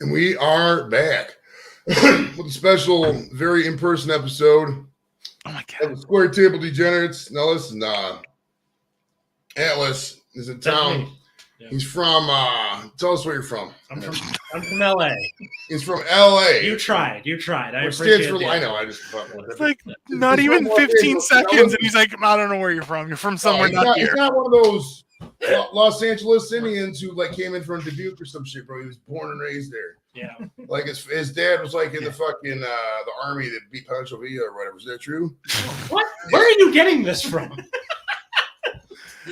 And we are back with a special, very in-person episode. Oh my God. Of the Square Table Degenerates. Now listen, Atlas is in town. Yeah. He's from, tell us where you're from. I'm from LA. He's from LA. You tried. I appreciate it. I know, I just it's like not even 15 seconds, and he's like, I don't know where you're from. You're from somewhere not here. He's not one of those Los Angeles Indians who like came in from Dubuque or some shit, bro. He was born and raised there. Yeah. Like his dad was like in the fucking the army that beat Pancho Villa or whatever. Is that true? What? Where are you getting this from?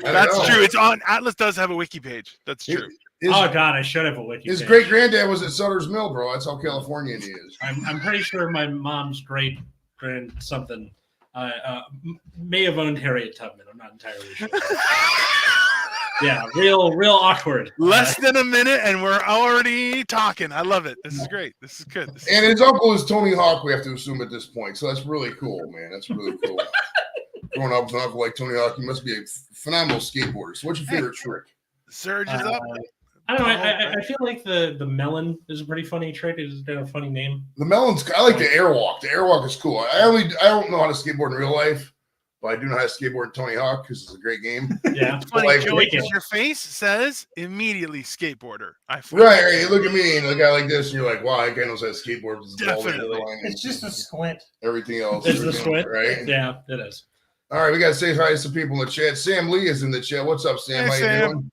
That's true. It's on Atlas does have a wiki page. That's true. Oh God, I should have a wiki. His great granddad was at Sutter's Mill, bro. That's how Californian he is. I'm pretty sure my mom's great grand something may have owned Harriet Tubman. I'm not entirely sure. Yeah, real awkward. Less than a minute, and we're already talking. I love it. This is great. This is good. And his uncle is Tony Hawk, we have to assume at this point. So that's really cool, man. That's really cool. Growing up with an uncle like Tony Hawk, he must be a phenomenal skateboarder. So what's your favorite trick? Surge is up. I don't know. I feel like the melon is a pretty funny trick. It's got a funny name. The melon's. I like the airwalk. The airwalk is cool. I don't know how to skateboard in real life, but I do know how to skateboard in Tony Hawk because it's a great game. Yeah, it's funny, like, Joey, because your face says immediately skateboarder. Right. You look at me and a guy like this, and you're like, wow, that guy knows how to skateboard. Definitely. It's just a squint. Everything else. It's the squint, right? Yeah, it is. All right, we got to say hi to some people in the chat. Sam Lee is in the chat. What's up, Sam? Hey, how you doing?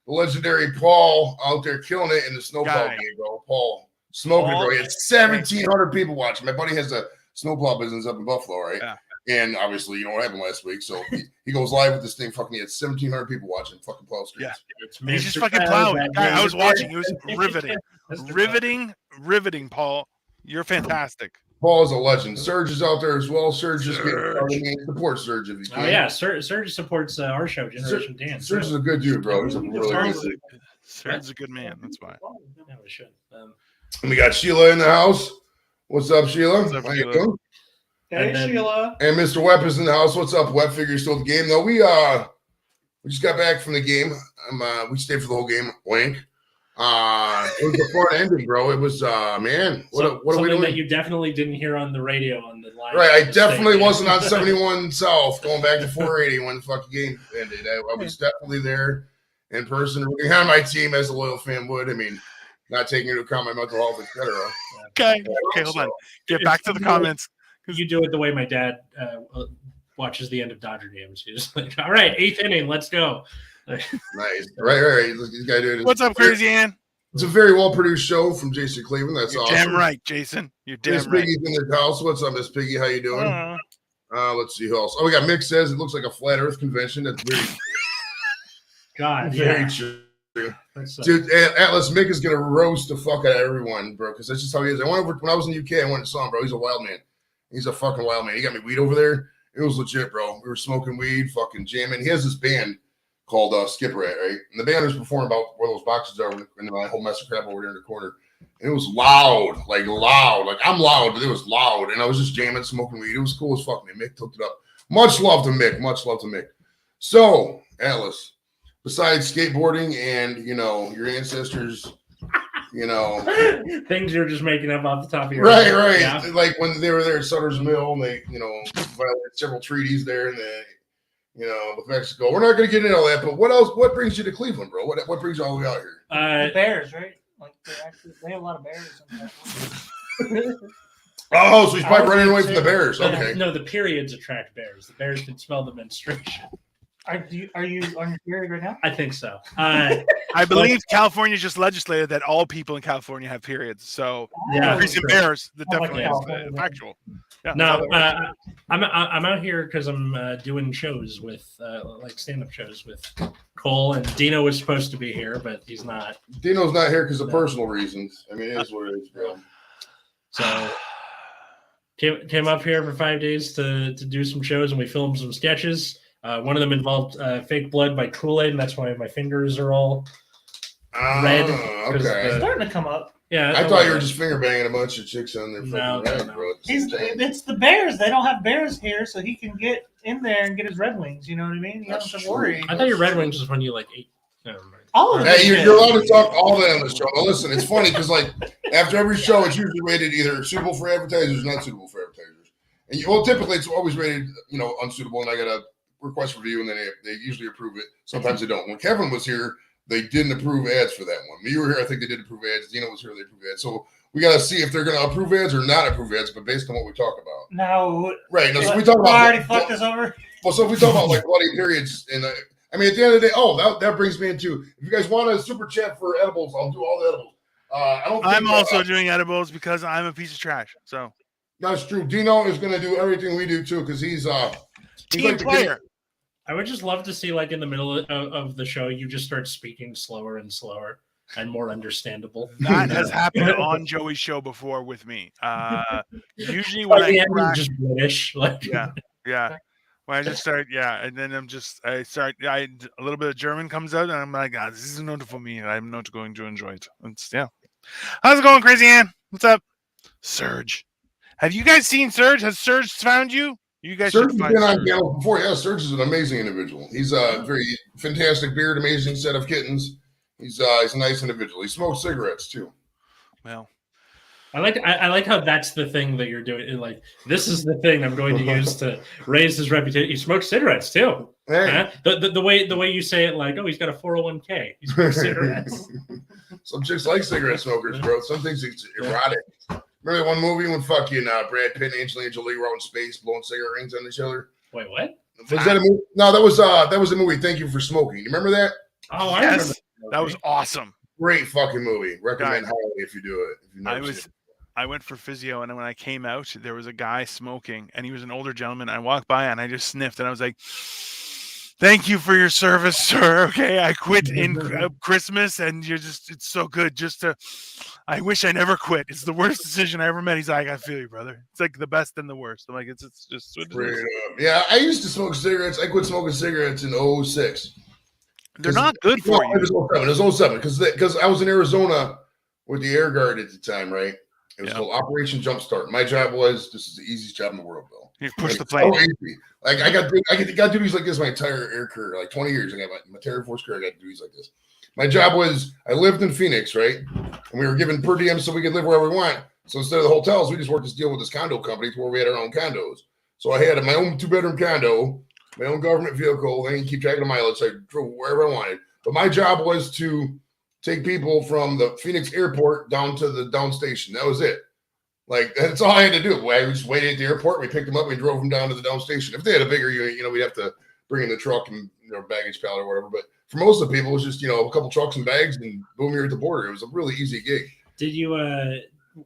The legendary Paul out there killing it in the snowplow game, bro. Paul smoking, bro. He had 1,700 people watching. My buddy has a snowplow business up in Buffalo, right? Yeah. And obviously, you know what happened last week. So he goes live with this thing. Fucking, he had 1,700 people watching fucking plow streets. Yeah, he's just fucking plowing. I was watching. It was riveting, Paul. You're fantastic. Paul is a legend. Serge is out there as well. Serge is getting support Serge if you can. Oh yeah, Serge supports our show, Generation Dance. Serge is a good dude, bro. He's a really good dude. Serge is a good man. That's why. Yeah, we should. And we got Sheila in the house. What's up, Sheila? What's up, how you doing? Hey, Sheila. And Mr. Webb is in the house. What's up, Webb? Figure you're still at the game. No, we just got back from the game. We stayed for the whole game. Wink. It was a fun ending, bro. It was man. What are we doing? That you definitely didn't hear on the radio on the line. Right, I definitely wasn't on 71 South going back to 480 when the fucking game ended. I was definitely there in person, rooting on my team as a loyal fan would. I mean, not taking into account my mental health, etc. Okay, hold on. Get back to the comments. You do it the way my dad watches the end of Dodger games. He's like, all right, 8th inning, let's go. Nice. Right. This guy doing. What's up, Crazy Ann? It's a very well-produced show from Jason Cleveland. That's awesome. Damn right, Jason. You're damn Miss right. Piggy's in the house. What's up, Miss Piggy? How you doing? Let's see who else. Oh, we got Mick says it looks like a flat Earth convention. That's very, very true. Dude, Atlas Mick is gonna roast the fuck out of everyone, bro, because that's just how he is. When I was in the UK, I went and saw him, bro. He's a wild man. He's a fucking wild man. He got me weed over there. It was legit, bro. We were smoking weed, fucking jamming. He has this band called Skip Rat, right? And the band was performing about where those boxes are in my whole mess of crap over there in the corner. And it was loud. Like I'm loud, but it was loud. And I was just jamming, smoking weed. It was cool as fuck, man. Mick hooked it up. Much love to Mick. So, Atlas, besides skateboarding and, your ancestors, things you're just making up off the top of your head. head. Right. Yeah. Like when they were there at Sutter's Mill and they, violated several treaties there and they, with Mexico. We're not going to get into all that, but what else? What brings you to Cleveland, bro? What brings you all the way out here? The Bears, right? Like they have a lot of bears. Oh, so he's probably running away from the Bears. Okay. No, the periods attract bears. The bears can smell the menstruation. Are you on your period right now? I think so. I believe California just legislated that all people in California have periods. So increasing bears, that definitely is factual. Yeah. No, I'm out here because I'm doing shows with like stand-up shows with Cole, and Dino was supposed to be here, but he's not. Dino's not here because of personal reasons. I mean, it is what it is, bro. So came up here for 5 days to do some shows, and we filmed some sketches. One of them involved fake blood by Kool-Aid, and that's why my fingers are all red. Okay. It's starting to come up. Yeah, I thought you were just finger banging a bunch of chicks on their fucking red, bro. It's the Bears. They don't have Bears here, so he can get in there and get his Red Wings. You know what I mean? You don't have to worry. I thought your Red Wings was when you ate. All of it. Hey, you're allowed to talk all that on the show. Now, listen, it's funny because After every show, it's usually rated either suitable for advertisers or not suitable for advertisers. And typically it's always rated, unsuitable, and I got a request review, and then they usually approve it. Sometimes they don't. When Kevin was here, they didn't approve ads for that one. When you were here, I think they did approve ads. Dino was here, they approved ads. So we got to see if they're going to approve ads or not approve ads, but based on what we talk about. No. Right. No, so we talk about. Already fucked us over. Well, so if we talk about like bloody periods, and I mean, at the end of the day, that brings me into, if you guys want a super chat for edibles, I'll do all the edibles. I'm also doing edibles because I'm a piece of trash. So that's true. Dino is going to do everything we do too, because he's team like player. I would just love to see, like, in the middle of the show, you just start speaking slower and slower and more understandable. That has happened on Joey's show before with me. Usually when I just British, like yeah. When I just start, and then a little bit of German comes out, and I'm like, this is not for me. I'm not going to enjoy it. How's it going, Crazy Ann? What's up, Serge? Have you guys seen Serge? Has Serge found you? You guys Serge should has find been on Serge. panels before. Yeah, Serge is an amazing individual. He's a very fantastic beard, amazing set of kittens. He's a nice individual. He smokes cigarettes too. Well, I like how that's the thing that you're doing. Like, this is the thing I'm going to use to raise his reputation. He smokes cigarettes too. Hey. The way you say it, like, oh, he's got a 401k. He smokes cigarettes. Some chicks like cigarette smokers, bro. Some things it's erotic. Remember one movie when fucking Brad Pitt and Angelina Jolie were out in space blowing cigarette rings on each other? Wait, what? Was that a movie? No, that was a movie. Thank You for Smoking. You remember that? Oh, I remember. That was awesome. Great fucking movie. Recommend highly if you do it. I went for physio, and when I came out, there was a guy smoking, and he was an older gentleman. I walked by, and I just sniffed, and I was like, "Thank you for your service, sir. Okay, I quit in Christmas, and it's so good. I wish I never quit. It's the worst decision I ever made." He's like, "I feel you, brother. It's like the best and the worst." I'm like, it's just yeah. I used to smoke cigarettes. I quit smoking cigarettes in 2006. They're not good for you. It was 07 because I was in Arizona with the Air Guard at the time, right? It was called Operation Jumpstart. My job was, this is the easiest job in the world, Bill. You push the plane. So easy. Like I got duties like this my entire air career, like 20 years. I got my Air Force career. I got duties like this. My job was, I lived in Phoenix, right? And we were given per diem so we could live wherever we want. So instead of the hotels, we just worked this deal with this condo company to where we had our own condos. So I had my own 2-bedroom condo, my own government vehicle. Then you keep track of the mileage. So I drove wherever I wanted. But my job was to take people from the Phoenix airport down to the down station. That was it. Like, that's all I had to do. I just waited at the airport. We picked them up. We drove them down to the down station. If they had a bigger unit, we'd have to bring in the truck and baggage pallet or whatever. But for most of the people, it was just, a couple trucks and bags, and boom, you're at the border. It was a really easy gig. Did you,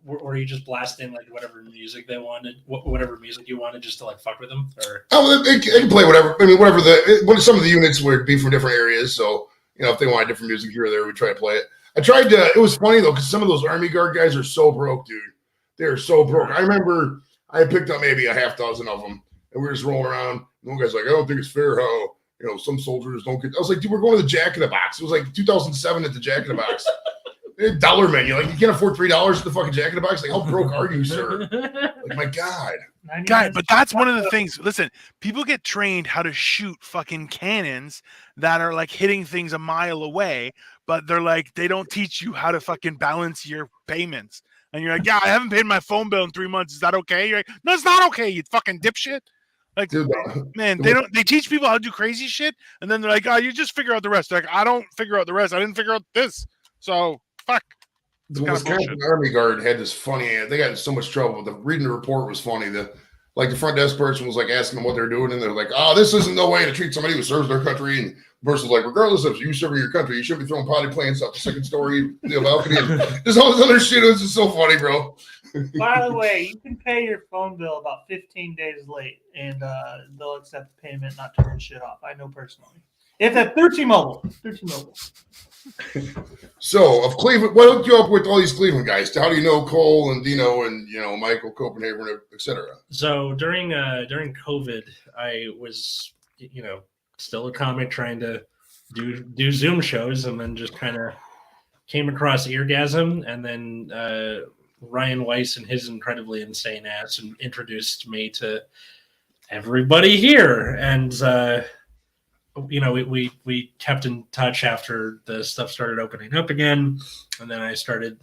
were you just blasting like whatever music they wanted, whatever music you wanted, just to like fuck with them? Or they can play whatever. I mean, some of the units would be from different areas. So, if they wanted different music here or there, we'd try to play it. It was funny though, because some of those Army Guard guys are so broke, dude. They're so broke. I remember I picked up maybe a half dozen of them, and we were just rolling around. And one guy's like, "I don't think it's fair how some soldiers don't get." I was like, "Dude, we're going to the Jack in the Box." It was like 2007 at the Jack in the Box. $1 menu. Like, you can't afford $3 at the fucking Jack in the Box. Like, how broke are you, sir? Like, my God. Guy, but that's one of the things. Listen, people get trained how to shoot fucking cannons that are like hitting things a mile away, but they're like, they don't teach you how to fucking balance your payments. And you're like, yeah, I haven't paid my phone bill in 3 months. Is that okay? You're like, no, it's not okay, you fucking dipshit. Like, dude, man, they teach people how to do crazy shit, and then they're like, oh, you just figure out the rest. They're like, I don't figure out the rest. I didn't figure out this. So fuck. The Wisconsin Army Guard had this funny. They got in so much trouble. Reading the report was funny. The front desk person was like asking them what they're doing, and they're like, "Oh, this isn't no way to treat somebody who serves their country." And the person's like, "Regardless of you serving your country, you shouldn't be throwing potty plants out the second story balcony." And there's all this other shit. It was just so funny, bro. By the way, you can pay your phone bill about 15 days late, and they'll accept the payment, not turn shit off. I know personally. If at 13 Mobile. So, of Cleveland, what hooked you up with all these Cleveland guys? How do you know Cole and Dino and Michael Copenhagen, etc.? So during COVID, I was still a comic trying to do Zoom shows, and then just kind of came across Eargasm, and then Ryan Weiss and his incredibly insane ass introduced me to everybody here, and we kept in touch after the stuff started opening up again, and then I started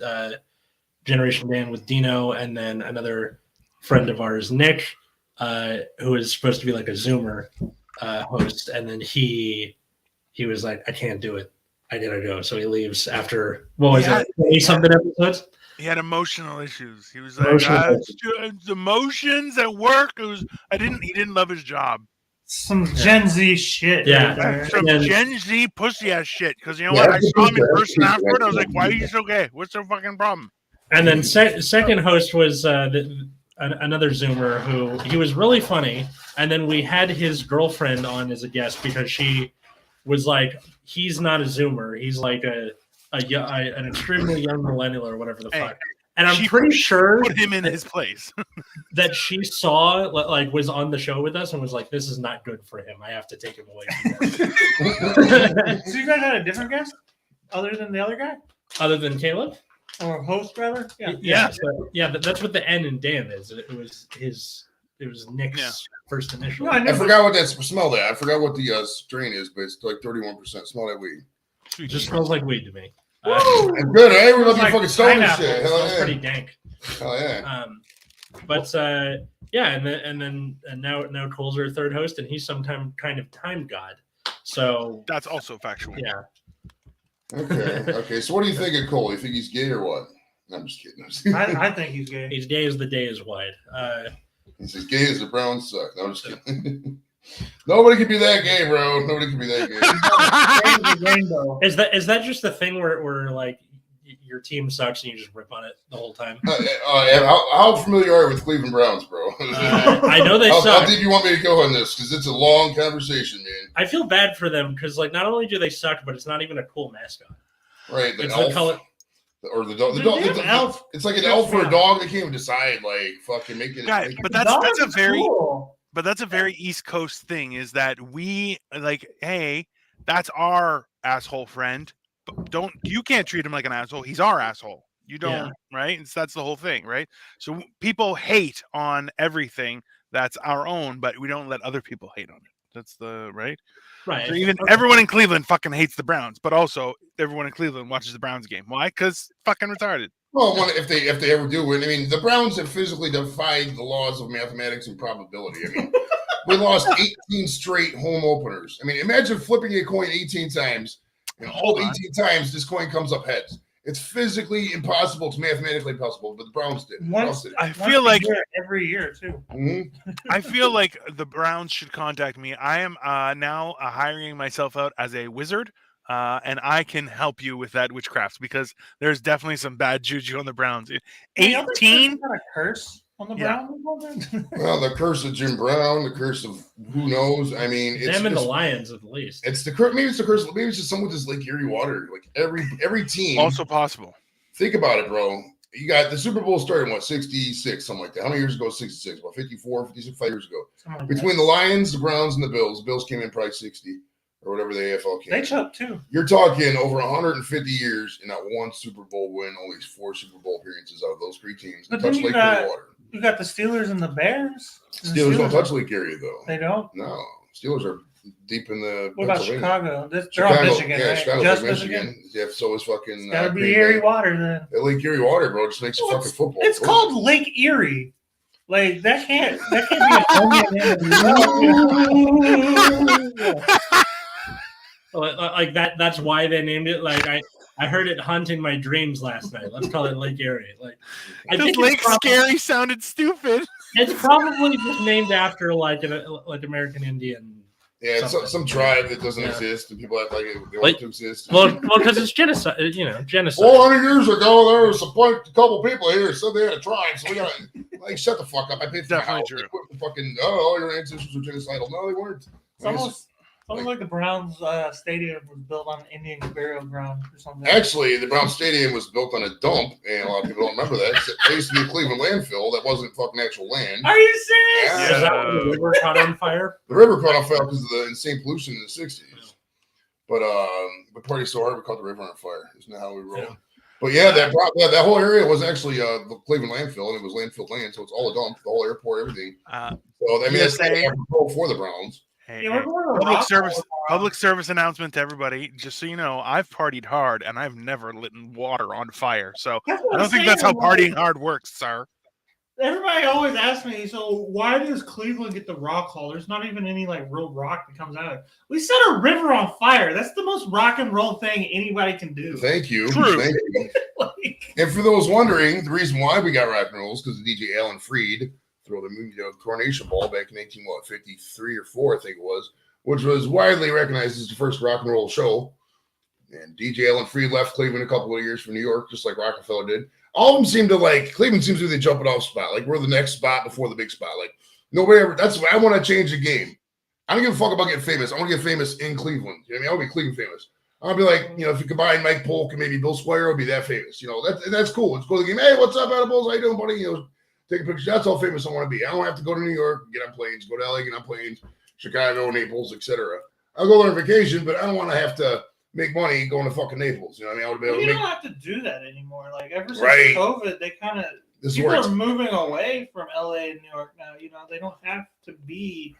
Generation Dan with Dino, and then another friend of ours, Nick, who is supposed to be like a Zoomer host, and then he was like, I can't do it. I gotta go. So he leaves after what was it? 20-something episodes? He had emotional issues. He was like, the emotions at work. He didn't love his job. Some Gen Z shit. Yeah. Some Gen Z pussy ass shit. Because you know what? I saw him in person afterward. I was like, why are you so gay? What's the fucking problem? And then second host was another Zoomer who he was really funny. And then we had his girlfriend on as a guest because she was like, he's not a Zoomer. He's like an extremely young millennial or whatever the fuck. And I'm pretty sure put him in his place. that she saw, like, was on the show with us and was like, this is not good for him. I have to take him away from this. So you guys had a different guest other than the other guy? Other than Caleb? Or host, rather? Yeah. That's what the N in Dan is. It was Nick's first initial. No, I forgot what that smell that. I forgot what the strain is, but it's like 31%. Smell that weed. It just smells like weed to me. It's good, eh? We're looking fucking stoned and shit. It smells pretty dank. Hell yeah. And now Cole's our third host, and he's some kind of time god. So that's also factual. Yeah. Okay. So what do you think of Cole? You think he's gay or what? No, I'm just kidding. I think he's gay. He's gay as the day is wide. He's as gay as the Browns suck. No, I'm just kidding. Nobody can be that gay, bro. Nobody can be that gay. Is that just the thing where like your team sucks and you just rip on it the whole time? How familiar are you with Cleveland Browns, bro? I know they suck. How deep you want me to go on this? Because it's a long conversation, man. I feel bad for them because like not only do they suck, but it's not even a cool mascot. Right. It's the color. Or the dog. Elf. It's like an elf or a dog. They can't even decide. Like fucking make it. Right, but that's a very. Cool. But that's a very East Coast thing is that we like, hey, that's our asshole friend. But you can't treat him like an asshole. He's our asshole. You don't, right? That's the whole thing, right? So people hate on everything that's our own, but we don't let other people hate on it. That's the right. Right. So even everyone in Cleveland fucking hates the Browns, but also everyone in Cleveland watches the Browns game. Why? Because fucking retarded. Well, if they ever do win, I mean, the Browns have physically defied the laws of mathematics and probability. I mean, we lost 18 straight home openers. I mean, imagine flipping a coin 18 times, and all 18 times this coin comes up heads. It's physically impossible. It's mathematically possible, but the Browns did. I feel like every year too. Mm-hmm. I feel like the Browns should contact me. I am now hiring myself out as a wizard. And I can help you with that witchcraft because there's definitely some bad juju on the Browns. 18 got a curse on the Browns. Well, the curse of Jim Brown, the curse of who knows. I mean, it's them and the Lions at least. It's the curse. Maybe it's the curse. Maybe it's just someone with this Lake Erie water. Like every team. Also possible. Think about it, bro. You got the Super Bowl started in what 66, something like that. How many years ago? 66. What 54, 56, 5 years ago. Between the Lions, the Browns, and the Bills. The Bills came in probably 60. Or whatever the AFL came. They choked too. You're talking over 150 years and not one Super Bowl win, only 4 Super Bowl appearances out of those 3 teams. But then you got the Steelers and the Bears. Steelers don't touch Lake Erie though. They don't? No. Steelers are deep in the. What about Chicago? They're on Michigan. Yeah, right? Chicago's Just like Michigan. Yeah, so is fucking. It's gotta be Erie water then. The Lake Erie water, bro, just makes it fucking football. It's called Lake Erie. Like that can't be a like that's why they named it. Like I heard it haunt in my dreams last night. Let's call it Lake Erie. Like I think Lake Scary sounded stupid. It's probably just named after like American Indian. Yeah, it's some tribe that doesn't exist, and people act like they want to exist. Well, because it's genocide. You know, genocide. 400 years ago, there was a couple people here said they had a tribe, so we got like shut the fuck up. I paid for my house. Fucking your ancestors were genocidal. No, they weren't. Something like the Browns stadium was built on an Indian burial ground or something. Actually, the Browns stadium was built on a dump, and a lot of people don't remember that. It used to be a Cleveland landfill that wasn't fucking actual land. Are you serious? Yeah. Is that when the river caught on fire? The river caught on fire because of the insane pollution in the 60s. But party's so hard we caught the river on fire. Isn't that how we roll? Yeah. But yeah, that whole area was actually the Cleveland landfill, and it was landfill land, so it's all a dump, the whole airport, everything. So I mean, that's control for the Browns. Hey, Yeah, we're hey. going to rock Public service announcement to everybody. Just so you know, I've partied hard and I've never lit water on fire. So That's what I I'm don't think that's how saying, like- partying hard works, sir. Everybody always asks me, so why does Cleveland get the rock hall? There's not even any like real rock that comes out of it. We set a river on fire. That's the most rock and roll thing anybody can do. Thank you. True. Thank you. Like, And for those wondering, the reason why we got rock and rolls because DJ Alan Freed threw the Coronation Ball back in 1953 or 4, I think it was, which was widely recognized as the first rock and roll show. And DJ Alan Freed left Cleveland a couple of years for New York, just like Rockefeller did. All of them seem to like Cleveland seems to be the jumping off spot. Like we're the next spot before the big spot. Like nobody ever. That's why I want to change the game. I don't give a fuck about getting famous. I want to get famous in Cleveland. You know what I mean? I want to be Cleveland famous. I want to be like, if you combine Mike Polk and maybe Bill Squire, I'll be that famous. That's cool. Let's go to the game. Hey, what's up, Edibles? How you doing, buddy? Take a picture. That's how famous I want to be. I don't have to go to New York, get on planes, go to LA, get on planes, Chicago, Naples, etc. I'll go there on vacation, but I don't want to have to make money going to fucking Naples. You know what I mean? I would be able you to don't have to do that anymore. Like ever since Right. COVID, they kind of This people works. are moving away from LA and New York now. They don't have to be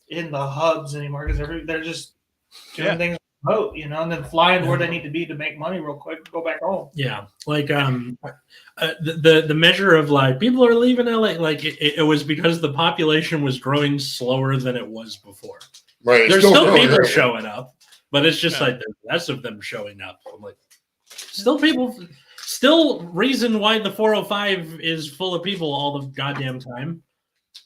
in the hubs anymore because they're just doing things remote, and then flying where they need to be to make money real quick, go back home. Yeah, like the measure of like people are leaving LA, like it was because the population was growing slower than it was before. Right. There's still growing, people right. showing up, but it's just like there's less of them showing up. I'm like, still reason why the 405 is full of people all the goddamn time.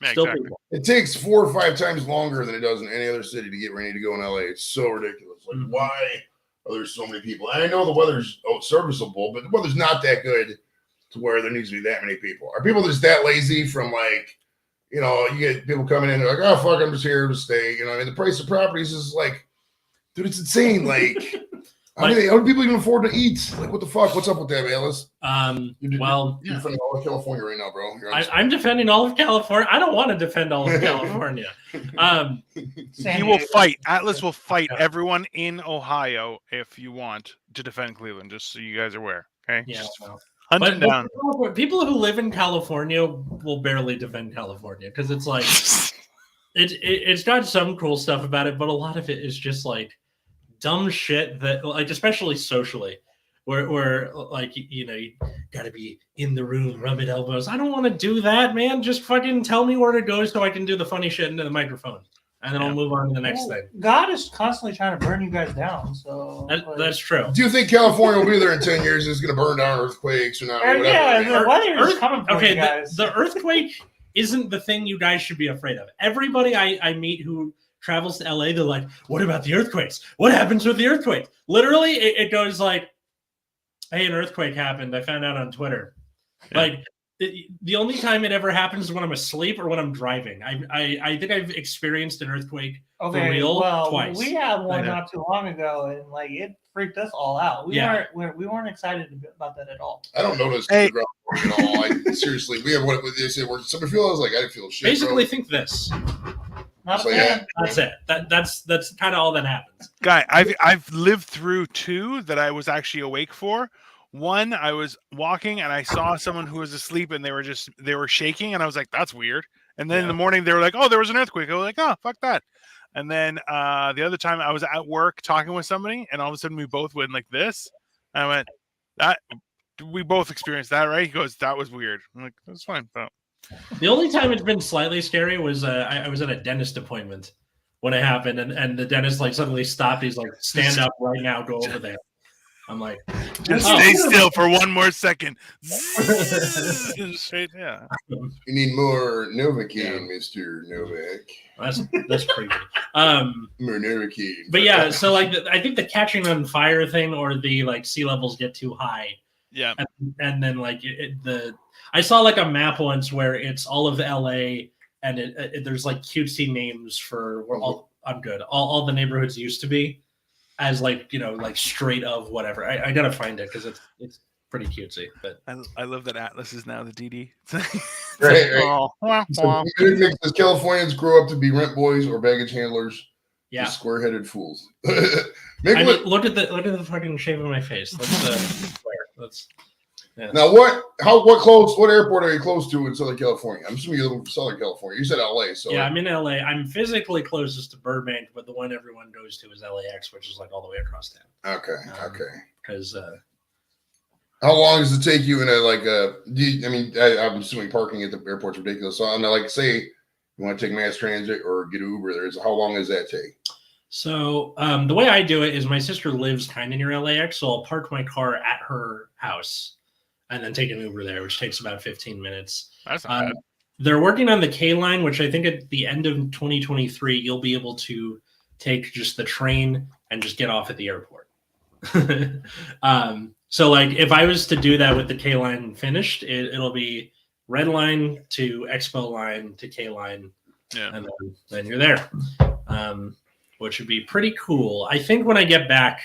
Yeah, Still exactly. people. It takes 4 or 5 times longer than it does in any other city to get ready to go in LA. It's so ridiculous. Like, why are there so many people? And I know the weather's serviceable, but the weather's not that good to where there needs to be that many people. Are people just that lazy from like, you get people coming in, they're like, oh, fuck, I'm just here to stay. The price of properties is like, dude, it's insane. Like, how do people even afford to eat? Like, what the fuck? What's up with that, Alice? You're defending all of California right now, bro. I'm defending all of California. I don't want to defend all of California. He will fight. Atlas will fight everyone in Ohio if you want to defend Cleveland, just so you guys are aware. Okay? Yeah. Just hunt him down. People who live in California will barely defend California because it's like it's got some cool stuff about it, but a lot of it is just like dumb shit that, like, especially socially, where like you gotta be in the room rubbing elbows. I don't want to do that, man. Just fucking tell me where to go so I can do the funny shit into the microphone, and then I'll move on to the next thing. God is constantly trying to burn you guys down, so That's true. Do you think California will be there in 10 years and it's going to burn down earthquakes or not? Or whatever? the weather is coming for you guys. The earthquake isn't the thing you guys should be afraid of. Everybody I meet who travels to LA, they're like, what about the earthquakes? What happens with the earthquake? Literally, it goes like, hey, an earthquake happened. I found out on Twitter. Yeah. Like, the only time it ever happens is when I'm asleep or when I'm driving. I think I've experienced an earthquake for real twice. We had one not too long ago, and like it freaked us all out. We weren't excited about that at all. I don't notice the ground at all. Seriously, we have what they say. Where somebody feels like I didn't feel shit. Basically, think this. That's it. That's kind of all that happens. Guy, I've lived through 2 that I was actually awake for. One, I was walking and I saw someone who was asleep and they were shaking, and I was like, that's weird. And then in the morning they were like, oh, there was an earthquake. I was like, oh, fuck that. And then the other time I was at work talking with somebody, and all of a sudden we both went like this. And I went, that we both experienced that, right? He goes, that was weird. I'm like, that's fine. But the only time it's been slightly scary was I was at a dentist appointment when it happened, and the dentist like suddenly stopped. He's like, stand up right now, go over there. I'm like, just stay still for one more second. Straight, yeah. You need more Novocaine, Mr. Novack. That's creepy. More Novocaine. But yeah, so like I think the catching on fire thing, or the like sea levels get too high. Yeah. And then like I saw like a map once where it's all of LA, and there's like cutesy names for where all the neighborhoods used to be. As like like straight of whatever. I gotta find it because it's pretty cutesy. But I love that Atlas is now the DD. Right. Does Californians grow up to be rent boys or baggage handlers? Yeah, square-headed fools. Look at the fucking shape of my face. That's Yeah. Now, what airport are you close to in Southern California? I'm assuming you live in Southern California. You said LA, so Yeah, I'm in LA. I'm physically closest to Burbank, but the one everyone goes to is LAX, which is like all the way across town. Okay. Because How long does it take you in I'm assuming parking at the airport's ridiculous. So I'm like, say you want to take mass transit or get an Uber. How long does that take? So the way I do it is my sister lives kind of near LAX, so I'll park my car at her house and then take an Uber there, which takes about 15 minutes. That's not bad. They're working on the K line, which I think at the end of 2023, you'll be able to take just the train and just get off at the airport. So like if I was to do that with the K line finished, it'll be red line to Expo line to K line, and then you're there, which would be pretty cool. I think when I get back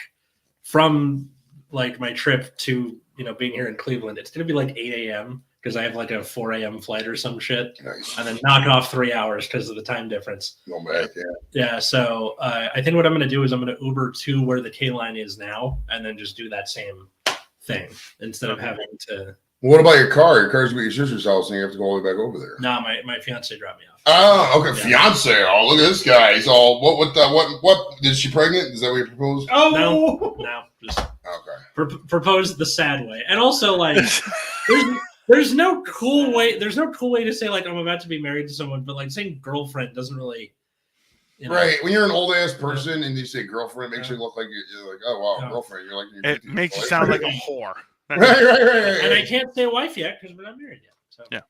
from like my trip to being here in Cleveland, it's gonna be like 8 a.m. because I have like a 4 a.m. flight or some shit, Nice. and then knock off 3 hours because of the time difference. Go back, Yeah. So I think what I'm gonna do is I'm gonna Uber to where the K line is now, and then just do that same thing instead of having to. What about your car? Your car's at your sister's house, and you have to go all the way back over there. No, my fiance dropped me off. Oh, okay. Yeah. Fiance. Oh, look at this guy. He's all what? Is she pregnant? Is that what you proposed? Oh No, just Okay. proposed the sad way, and also like there's no cool way. There's no cool way to say like I'm about to be married to someone, but like saying girlfriend doesn't really. Right. When you're an old ass person and you say girlfriend, it makes you look like you're like, oh wow, girlfriend. You're like it makes you sound like a whore. Right. And I can't say wife yet because we're not married yet. So yeah.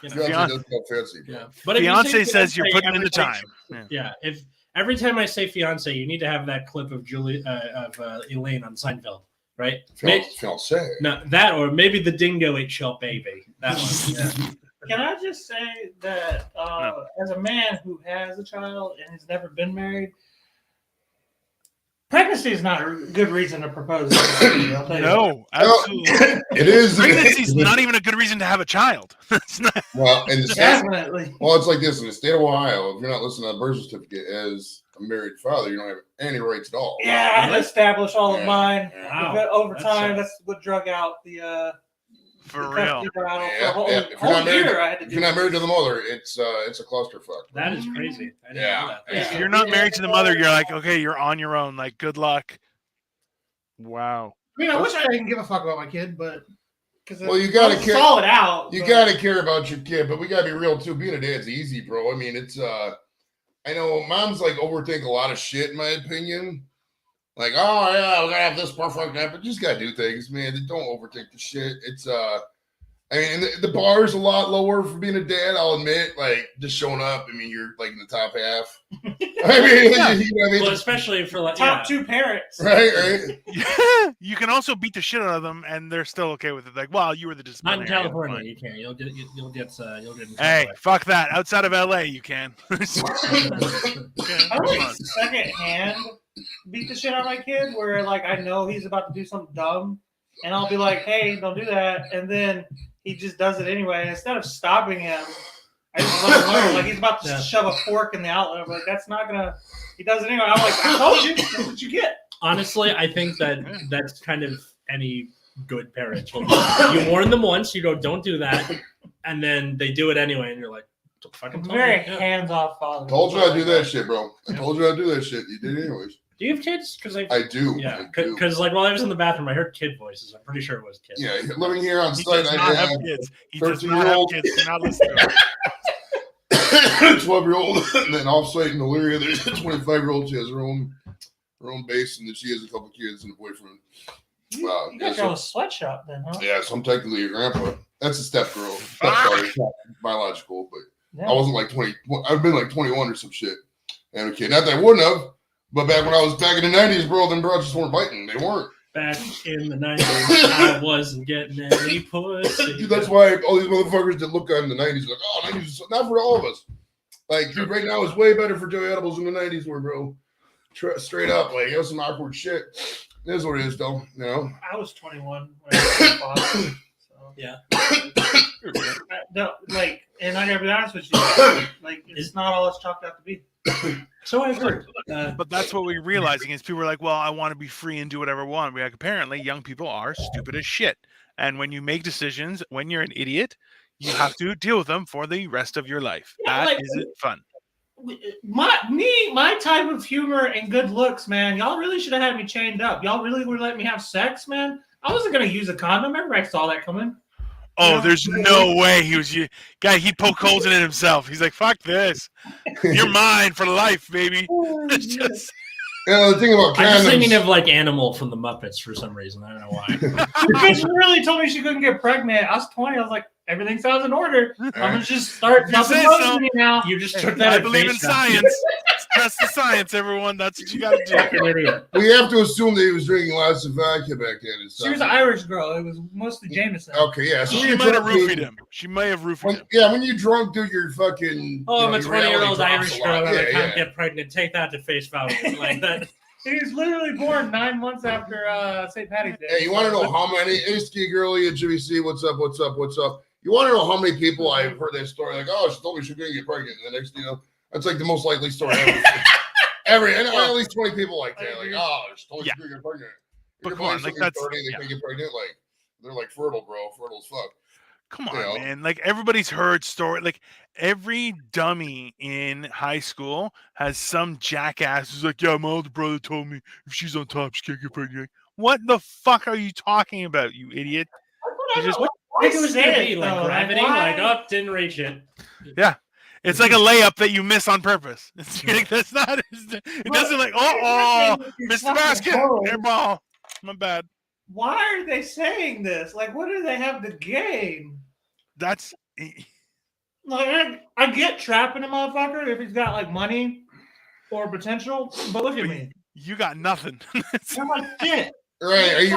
Fiance does go fancy. Yeah. But fiance says you're putting in the time. Yeah. If every time I say fiance, you need to have that clip of Elaine on Seinfeld, right? Fiance. No, that or maybe the dingo ate shell baby. That one. Yeah. Can I just say that as a man who has a child and has never been married, pregnancy is not a good reason to propose. No, absolutely. It is. Pregnancy is not even a good reason to have a child. It's not. Well, in the Definitely. state, well, it's like this in the state of Ohio. If you're not listed on a birth certificate as a married father, you don't have any rights at all. Yeah, I had to establish all of mine. Wow. Over time, that's what drug out the. For real. If you're not married to the mother, it's a clusterfuck. That is crazy. I didn't know that. If you're not married to the mother, you're like, okay, you're on your own. Like, good luck. Wow. I mean, I wish I didn't give a fuck about my kid, but well, you gotta care. Solid out. You gotta care about your kid, but we gotta be real too. Being a dad's easy, bro. I mean, it's I know moms like overthink a lot of shit, in my opinion. Like, oh yeah, we gotta have this perfect that, but you just gotta do things, man. Don't overthink the shit. It's I mean, the bar is a lot lower for being a dad. I'll admit, like just showing up. I mean, you're like in the top half. I mean, yeah. you know what I mean? Well, especially for like top two parents, right? Yeah, you can also beat the shit out of them, and they're still okay with it. Like, well, you were the Not disciplinary. in California, you can't. You'll get. Hey, fuck that! Outside of LA, you can. I would secondhand beat the shit out of my kid, where like I know he's about to do something dumb, and I'll be like, "Hey, don't do that," and then he just does it anyway. Instead of stopping him, I just let him know. Like he's about to shove a fork in the outlet. I'm like, that's not gonna. He does it anyway. I'm like, I told you, that's what you get. Honestly, I think that's kind of any good parent. You warn them once, you go, don't do that, and then they do it anyway, and you're like, fucking very hands-off father. Told you I'd do that shit, bro. I told you I'd do that shit. You did it anyways. Do you have kids? Because I do. Yeah, because like while I was in the bathroom, I heard kid voices. I'm pretty sure it was kids. Yeah, living here on He site, does I not have have kids. He does not have kids. Do not listen to him. 12-year-old, and then off-site in Elyria, there's a 25-year-old. She has her own base, and then she has a couple kids and a boyfriend. Wow, You got your own sweatshop then, huh? Yeah, so I'm technically your grandpa. That's a stepdaughter, not biological, but I wasn't like 20. I've been like 21 or some shit. And a kid, not that I wouldn't have, but back when I was back in the 90s, bro, them bros just weren't biting. They weren't. Back in the 90s, I wasn't getting any pussy. Dude, that's why all these motherfuckers that look on the 90s like, oh, 90s is not for all of us. Like, dude, right now it's way better for Joey Edibles than the 90s were, bro. Straight up, like, it was some awkward shit. It is what it is, though, you know? I was 21 when I was father, so. Yeah. No, like, and I gotta be honest with you, like, it's not all it's chalked out to be. So I've heard. But that's what we're realizing is people are like, well, I want to be free and do whatever I want. We're like, apparently young people are stupid as shit. And when you make decisions, when you're an idiot, you have to deal with them for the rest of your life. Yeah, That isn't fun. My type of humor and good looks, man. Y'all really should have had me chained up. Y'all really would let me have sex, man. I wasn't gonna use a condom. Everybody saw that coming. Oh, there's no way he was. He'd poke holes in it himself. He's like, "Fuck this, you're mine for life, baby." It's just. The thing about I'm just condoms. thinking of like Animal from the Muppets for some reason. I don't know why. The bitch really told me she couldn't get pregnant. I was 20. I was like, everything sounds in order. I'm gonna just start You say nothing so. me now. You just took that. I at believe in face value. science. Trust the science, everyone. That's what you got to do. Fucking idiot. We have to assume that he was drinking lots of vodka back then. She was an Irish girl. It was mostly Jameson. Okay, yeah. So She when might you're have drunk, roofied dude, him. She may have roofied him. when you're drunk, dude, you're fucking. Oh, I'm a your reality 20-year-old drops Irish a girl lot. and I Yeah, can't yeah. get pregnant. Take that to face value. Like that. He was literally born 9 months after St. Patty's Day. Hey, you want to know how many? Hey, Ski Girlie and Jimmy C, what's up? You want to know how many people I've heard that story? Like, oh, she told me she was going to get pregnant. And the next, that's like the most likely story ever. And at least 20 people like that. Like, oh, she told me she was going to get pregnant. But Your come on, body's like, fucking that's- 30, they can't get pregnant. Like, they're like fertile, bro. Fertile as fuck. Come on, You know? man. Like everybody's heard story. Like every dummy in high school has some jackass who's like, "Yeah, my older brother told me if she's on top, she can't get pregnant." Like, what the fuck are you talking about, you idiot? You just- I think it was gonna be like though, gravity. why? Like, oh, didn't reach it. It's like a layup that you miss on purpose. It's like, that's not. It doesn't like, missed the basket, airball. My bad. Why are they saying this? Like, what do they have to gain? That's Like, I get trapping a motherfucker if he's got like money or potential, but look at me. you got nothing. I'm like shit. Right.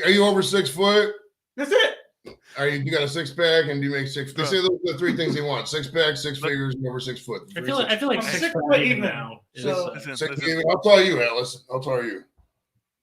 Are you over 6 foot? That's it. You got a 6-pack and do you make six? They say those are the 3 things they want: 6-pack, 6 figures, and over 6 foot. I feel like I'm 6 6 foot foot even even. now. Is, So- Listen, 6 listen. even. I'll tell you, Atlas. I'll tell you.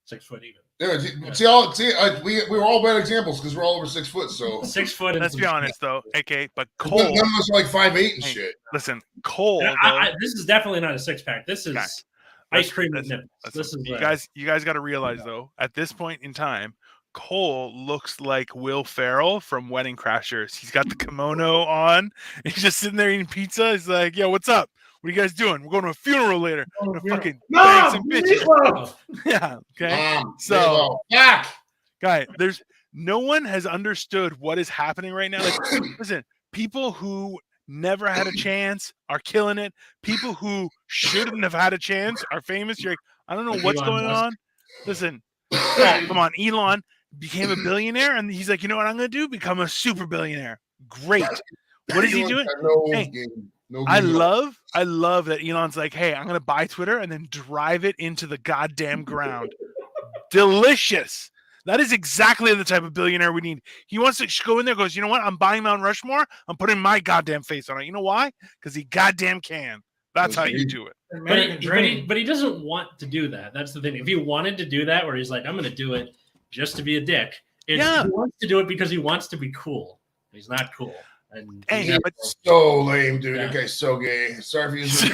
6 foot even. Yeah, we were all bad examples because we're all over 6 foot. So 6 foot. And Let's be some- honest though, AK. But none Cole, of us are like 5'8" and Hey, shit. listen, Cole. And though, this is definitely not a 6-pack. This is Guys, ice cream with listen, nipples. listen. This is You guys got to realize though, at this point in time, Cole looks like Will Ferrell from Wedding Crashers. He's got the kimono on. He's just sitting there eating pizza. He's like, "Yo, what's up? What are you guys doing? We're going to a funeral later. We're gonna fucking bang some bitches." Meatloaf! Yeah. Okay. So- Meatloaf. Fuck. Guy, there's no one has understood what is happening right now. Like, listen, people who never had a chance are killing it. People who shouldn't have had a chance are famous. You're like, I don't know Like what's Elon going Musk. on. Listen, come on, Elon became a billionaire, and he's like, you know what I'm gonna do? Become a super billionaire. Great. What is he doing? No Hey, game. No I game. love that Elon's like, hey, I'm gonna buy Twitter and then drive it into the goddamn ground. Delicious. That is exactly the type of billionaire we need. He wants to go in there, goes, you know what? I'm buying Mount Rushmore. I'm putting my goddamn face on it. You know why? Because he goddamn can. That's how you do it. But he doesn't want to do that. That's the thing. If he wanted to do that, where he's like, I'm going to do it just to be a dick, he wants to do it because he wants to be cool. He's not cool. And Hey, Yeah, but so lame, dude. Yeah. That guy's so gay. Sorry for using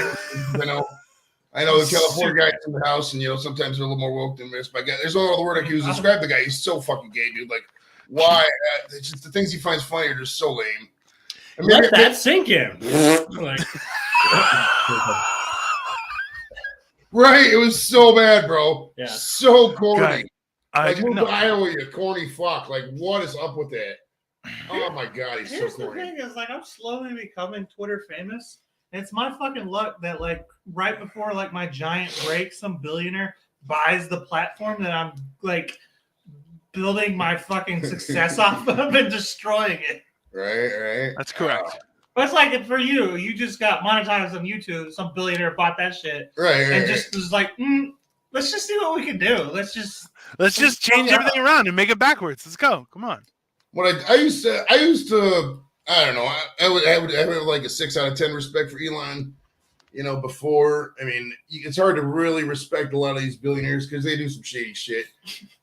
I know the California guys in the house, and sometimes they're a little more woke than this. But there's no other word I can use to describe the guy. He's so fucking gay, dude. Like, why? It's just the things he finds funny are just so lame. I mean, let that sink in. Like, right? It was so bad, bro. Yeah. So corny. Guy, I Like, move no. to Iowa, you corny fuck. Like, what is up with that? Oh my god, he's Here's so the corny. thing is, like, I'm slowly becoming Twitter famous. And it's my fucking luck that, like, right before, like, my giant break, some billionaire buys the platform that I'm, like, building my fucking success off of and destroying it. Right. That's correct. But it's like, for you just got monetized on YouTube. Some billionaire bought that shit Right. and just was like, let's just see what we can do. Let's just change everything around and make it backwards. Let's go. Come on. What I used to I don't know. I would have like a 6 out of 10 respect for Elon. Before, I mean, it's hard to really respect a lot of these billionaires because they do some shady shit.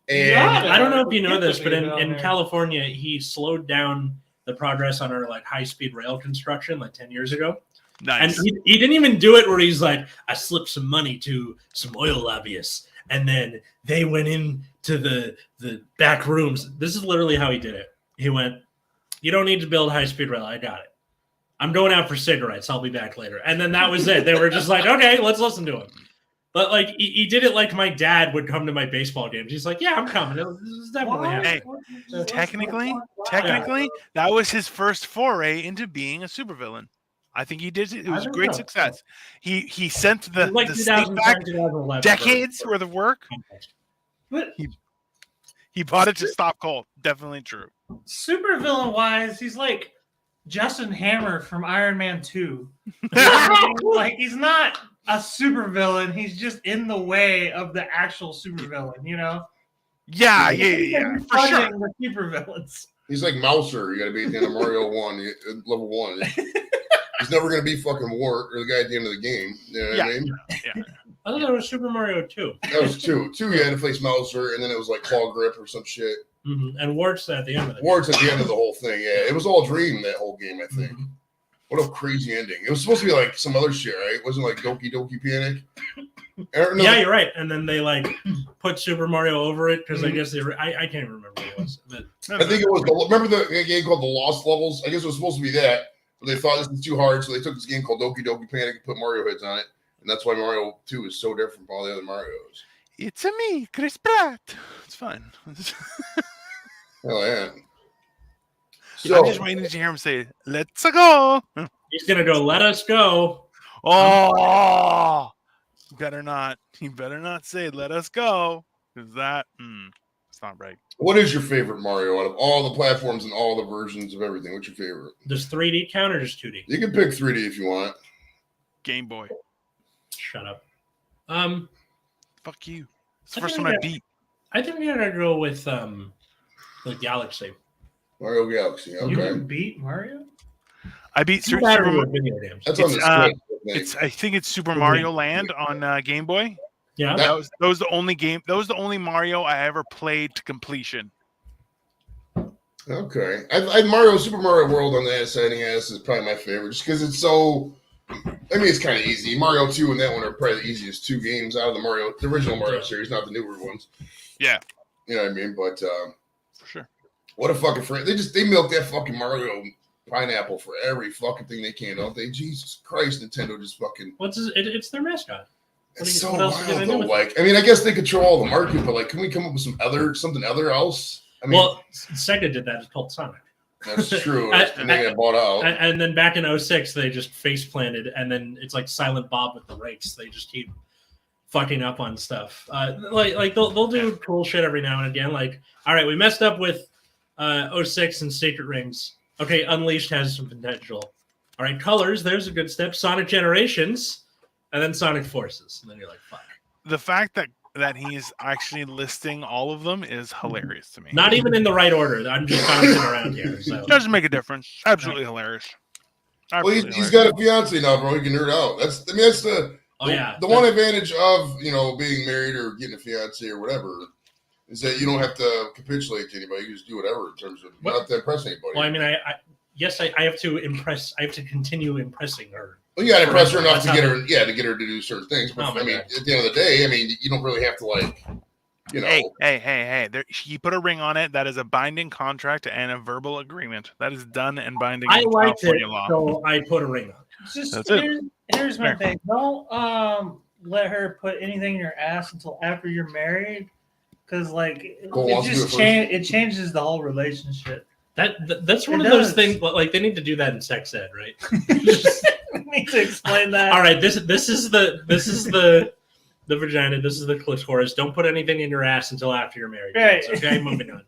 And Yeah. I don't know if you know this, Get but the in video there. California, he slowed down the progress on our like high-speed rail construction like 10 years ago. Nice. And he didn't even do it where he's like, I slipped some money to some oil lobbyists, and then they went into the back rooms. This is literally how he did it. He went, "You don't need to build high-speed rail. I got it. I'm going out for cigarettes. I'll be back later." And then that was it. They were just like, "Okay, let's listen to him." But like he did it like my dad would come to my baseball games. He's like, "Yeah, I'm coming. This is definitely happening." Hey, technically, that was his first foray into being a supervillain. I think he did it. It was a great success. He sent the snake back decades worth of work. But he bought it to stop coal. Definitely true. Supervillain wise, he's like Justin Hammer from Iron Man 2. Like he's not a supervillain. He's just in the way of the actual supervillain, you know? Yeah, for sure. The supervillains. He's like Mouser. You got to be at the end of Mario 1, level 1. He's never going to be fucking Wart or the guy at the end of the game. You know what I mean? Yeah. I thought that was Super Mario 2. That was 2. 2, you had to face Mouser, and then it was like Claw Grip or some shit. Mm-hmm. And Wart's at the end of it. Wart's at the end of the whole thing, yeah. It was all a dream, that whole game, I think. Mm-hmm. What a crazy ending. It was supposed to be like some other shit, right? It wasn't like Doki Doki Panic. No. Yeah, you're right. And then they like put Super Mario over it because I guess I can't remember what it was. But I think it was remember the game called The Lost Levels? I guess it was supposed to be that, but they thought this was too hard, so they took this game called Doki Doki Panic and put Mario heads on it, and that's why Mario 2 is so different from all the other Marios. It's a me, Chris Pratt. It's fun. Hell yeah. So, I'm just waiting to hear him say, "Let's go." He's gonna go. Let us go. Oh, better not. He better not say, "Let us go," because that it's not right. What is your favorite Mario out of all the platforms and all the versions of everything? What's your favorite? Does 3D count or just 2D? You can pick 3D if you want. Game Boy. Shut up. Fuck you. It's the first one I beat. I think we gotta go with the Galaxy. Mario Galaxy. Okay. You can beat Mario? I beat Super Mario. That's on the Switch. I think it's Super Mario Land on Game Boy. Yeah, that was the only game. That was the only Mario I ever played to completion. Okay, I Super Mario World on the SNES is probably my favorite, just because it's so. I mean, it's kind of easy. Mario 2 and that one are probably the easiest 2 games out of the original Mario series, not the newer ones. Yeah, you know what I mean. But for sure, what a fucking friend! They milk that fucking Mario pineapple for every fucking thing they can, don't they? Jesus Christ, Nintendo just fucking. It's their mascot. It's so wild though. Like, I mean, I guess they control all the market, but like, can we come up with something other else? I mean, well, Sega did that. It's called Sonic. That's true. And they got bought out. And then back in 2006, they just face planted, and then it's like Silent Bob with the rakes. They just keep fucking up on stuff. Like they'll do cool shit every now and again. Like, all right, we messed up with 06 and Secret Rings. Okay, Unleashed has some potential. All right, Colors, there's a good step. Sonic Generations, and then Sonic Forces. And then you're like, fuck. The fact that he's actually listing all of them is hilarious to me. Not even in the right order. I'm just bouncing around here. So. It doesn't make a difference. Absolutely hilarious. Absolutely he's got a fiance now, bro. He can nerd out. That's the one advantage of being married or getting a fiance or whatever is that you don't have to capitulate to anybody. You just do whatever in terms of not to impress anybody. Well, I mean, I have to impress. I have to continue impressing her. Well, you got to impress her enough to get her to do certain things. But I mean, at the end of the day, I mean, you don't really have to Hey! You put a ring on it. That is a binding contract and a verbal agreement. That is done and binding. I liked it, so I put a ring on. Here's my thing. Don't let her put anything in your ass until after you're married, because it changes the whole relationship. That's one of those things. Like they need to do that in sex ed, right? Need to explain that. All right, this is the vagina. This is the clitoris. Don't put anything in your ass until after you're married. Right. Okay, moving on.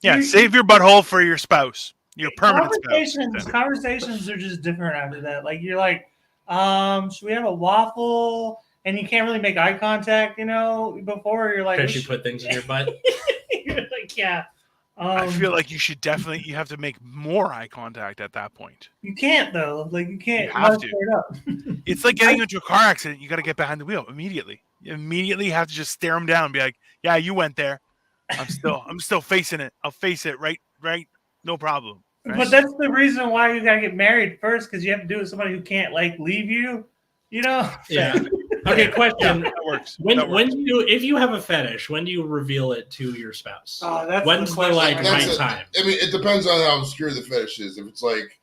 Yeah, save your butthole for your spouse. Your permanent spouse. Conversations are just different after that. Like you're like, should we have a waffle? And you can't really make eye contact, before you're like, because you put things in your butt. You're like, yeah. I feel like you have to make more eye contact at that point. You can't though. Like you can't. You have to. It's like getting into a car accident. You got to get behind the wheel immediately. You immediately have to just stare them down and be like, "Yeah, you went there. I'm still facing it. I'll face it. Right. No problem." Right? But that's the reason why you gotta get married first, because you have to do it with somebody who can't leave you. Yeah. Okay, question. That works. When That works. do you, if you have a fetish, when do you reveal it to your spouse? That's When's the like That's right it. time? I mean, it depends on how obscure the fetish is. If it's like,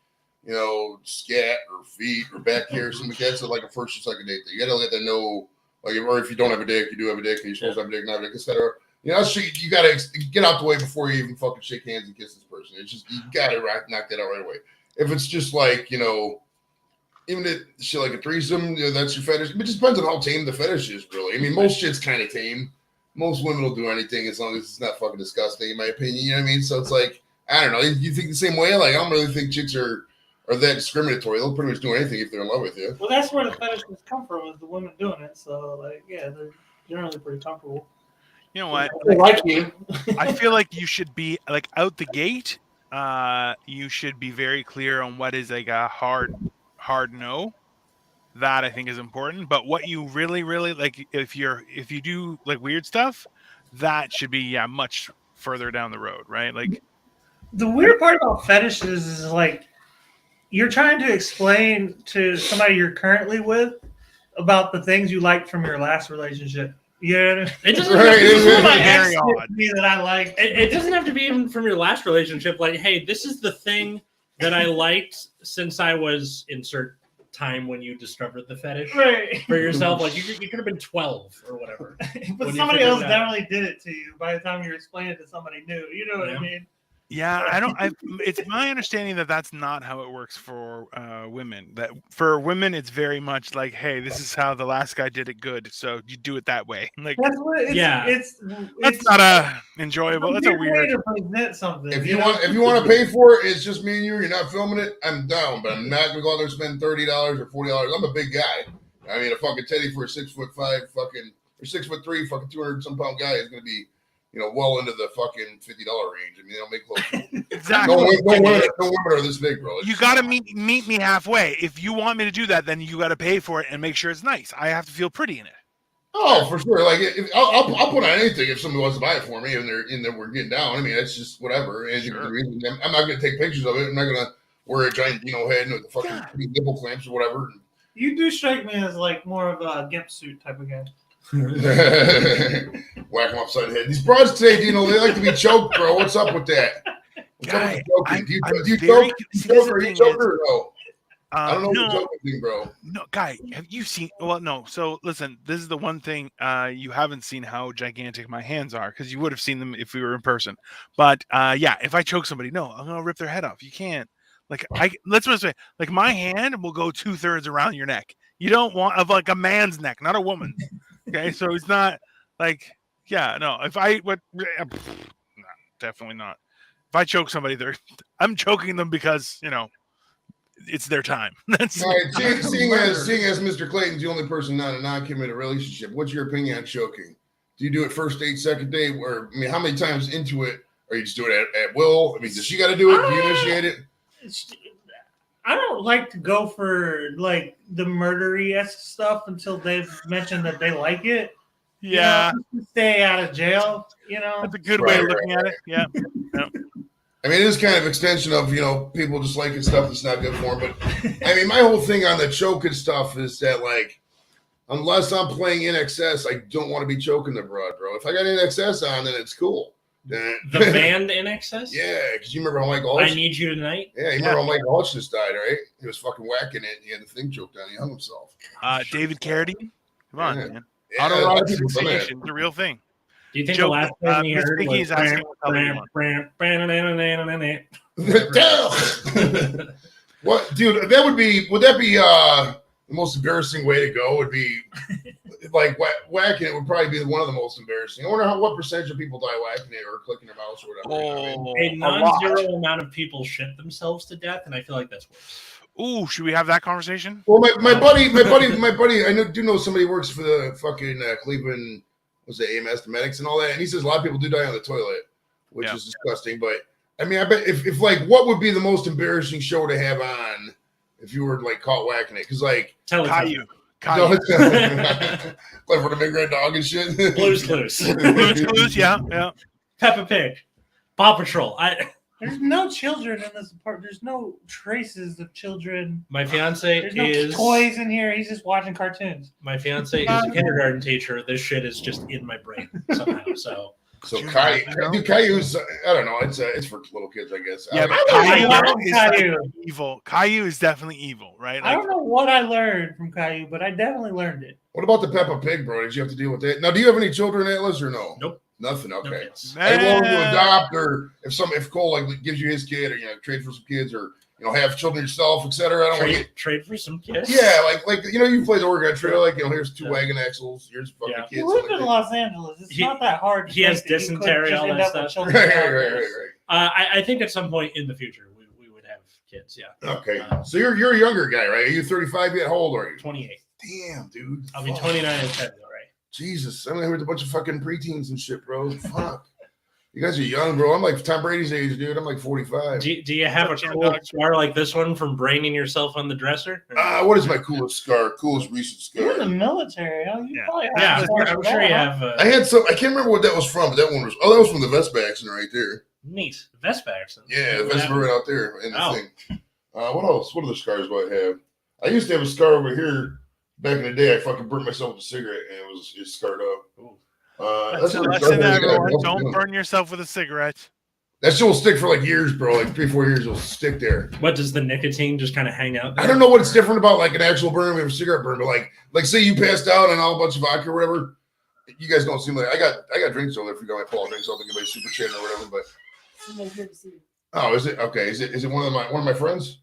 scat or feet or back hair or something like that, it's like a first or second date. You got to let them know, like, or if you don't have a dick, you do have a dick, and you're supposed to have a dick, not a dick, etc. You got to get out the way before you even fucking shake hands and kiss this person. It's just, you got to knock that out right away. If it's just like, even if shit like a threesome, that's your fetish. It just depends on how tame the fetish is, really. I mean, most shit's kind of tame. Most women will do anything as long as it's not fucking disgusting, in my opinion. You know what I mean? So it's like, I don't know. You think the same way? Like, I don't really think chicks are that discriminatory. They'll pretty much do anything if they're in love with you. Well, that's where the fetishes come from, is the women doing it. So, like, yeah, they're generally pretty comfortable. You know what? They like you. I feel like you should be like out the gate. You should be very clear on what is like a hard no. That I think is important. But what you really like, if you do like weird stuff, that should be much further down the road, right? Like The weird part about fetishes is like you're trying to explain to somebody you're currently with about the things you liked from your last relationship. Yeah, It doesn't Right, have to it's be very Very odd. me that I like. It doesn't have to be even from your last relationship. Like, hey, this is the thing that I liked since I was insert time when you discovered the fetish Right. for yourself. Like, you could have been 12 or whatever. But When you somebody figure else it out. definitely did it to you by the time you're explaining it to somebody new. You know what Yeah. I mean? it's my understanding that that's not how it works for women. That for women, it's very much like, hey, this is how the last guy did it good, so you do it that way. Like That's what it's, Yeah. that's not a enjoyable. That's a way weird. to present something. If you want to pay for it, it's just me and you. You're not filming it. I'm down, but I'm not gonna go out there and spend $30 or $40. I'm a big guy. I mean, a fucking teddy for a 6'5" fucking or 6'3" fucking 200 some pound guy is gonna be, well into the fucking $50 range. I mean, they'll make clothes. Exactly. No women are this big, bro. It's You just- got to meet me halfway. If you want me to do that, then you got to pay for it and make sure it's nice. I have to feel pretty in it. Oh, for sure. Like, I'll put on anything if somebody wants to buy it for me, and we're getting down. I mean, that's just whatever. And Sure. I'm not gonna take pictures of it. I'm not gonna wear a giant, head with the fucking nipple clamps or whatever. You do strike me as like more of a gimp suit type of guy. Whack them upside the head. These broads today, they like to be choked, bro. What's up with that? What's up with the choking? Do you choke or you choke or no? I don't know no, the choking thing, bro. no, guy, have you seen? Well, no. So listen, this is the one thing you haven't seen how gigantic my hands are, because you would have seen them if we were in person. But if I choke somebody, no, I'm gonna rip their head off. You can't. Like let's just say, like my hand will go 2/3 around your neck. You don't want of like a man's neck, not a woman. Okay, so it's not like no. If I would, no, definitely not. If I choke somebody, I'm choking them because it's their time. That's All right, seeing as Mr. Clayton's the only person not in a non-committed relationship, what's your opinion on choking? Do you do it first date, second date, or how many times into it, or you just do it at will? I mean, does she got to do it? Do you initiate it? I don't like to go for like the murdery-esque stuff until they've mentioned that they like it. yeah. Stay out of jail. That's a good way of looking at it. Yeah. I mean, it is kind of extension of, people just liking stuff that's not good for them. But, I mean, my whole thing on the choking stuff is that, like, unless I'm playing in excess, I don't want to be choking the broad, bro. If I got in excess on, then it's cool. The band in excess? Yeah, because you remember how Michael Hutchins... I Need You Tonight? Yeah, you remember how Michael Hutchins died, right? He was fucking whacking it, and he had the thing choked on. He hung himself. David Carradine. Come on, Yeah. man. Yeah, Autoerotic that's what I'm saying. asphyxiation, the real thing. Do you think Joke, the last thing you Miss heard Piggy was is asking what color you want. Damn! What, dude? Would that be the most embarrassing way to go? Would be like whacking it would probably be one of the most embarrassing. I wonder what percentage of people die whacking it or clicking their mouse or whatever. A non-zero amount of people shit themselves to death, and I feel like that's worse. Ooh, should we have that conversation? Well, my buddy, I do know somebody who works for the fucking Cleveland, was it AMS, the medics and all that, and he says a lot of people do die on the toilet, which is disgusting. But I mean, I bet if like, what would be the most embarrassing show to have on if you were like caught whacking it? Because like, Caillou. Clifford the Big Red Dog and shit. Blue's Clues. Blue's Clues, yeah. Peppa Pig. Paw Patrol. There's no children in this apartment. There's no traces of children. My fiance There's no is toys in here. He's just watching cartoons. My fiance is a kindergarten teacher. This shit is just in my brain somehow. So Caillou's, I don't know. It's for little kids, I guess. Yeah, but Caillou Caillou is like evil. Caillou is definitely evil, right? I don't know what I learned from Caillou, but I definitely learned it. What about the Peppa Pig, bro? Did you have to deal with that? Now, do you have any children, Atlas, or no? Nope. Nothing. Okay. No Are you willing to adopt, or if Cole like gives you his kid, or trade for some kids, or have children yourself, etc. I don't trade for some kids. Yeah, like you play the Oregon Trail, like here's 2 wagon axles, here's fucking kids. You live in Los Angeles. It's not that hard. He has dysentery, all that stuff. Right. I think at some point in the future we would have kids. Yeah. Okay. So you're a younger guy, right? Are you 35 yet? How old are you? 28. Damn, dude. I'll be 29 in February. Jesus, I'm here with a bunch of fucking preteens and shit, bro. Fuck. You guys are young, bro. I'm like Tom Brady's age, dude. I'm like 45. Do you have a cool scar like this one from braining yourself on the dresser? What is my coolest scar? Coolest recent scar? You're in the military. You probably have I'm sure you have. I had some. I can't remember what that was from, but that one was. Oh, that was from the Vespa accident right there. Neat. Vespa accident. Yeah, the Vespa right out there in the thing. What else? What other scars do I have? I used to have a scar over here. Back in the day, I fucking burnt myself with a cigarette, and it scarred up. That's a lesson, everyone. Don't burn yourself with a cigarette. That shit will stick for like years, bro. Like 3-4 years, it'll stick there. What, does the nicotine just kind of hang out there? I don't know what's different about like an actual burn or a cigarette burn, but like say you passed out and all a bunch of vodka or whatever. You guys don't seem like I got drinks over there. If you got my Paul drinks, I'll give you super chat or whatever. But is it okay? Is it one of my friends?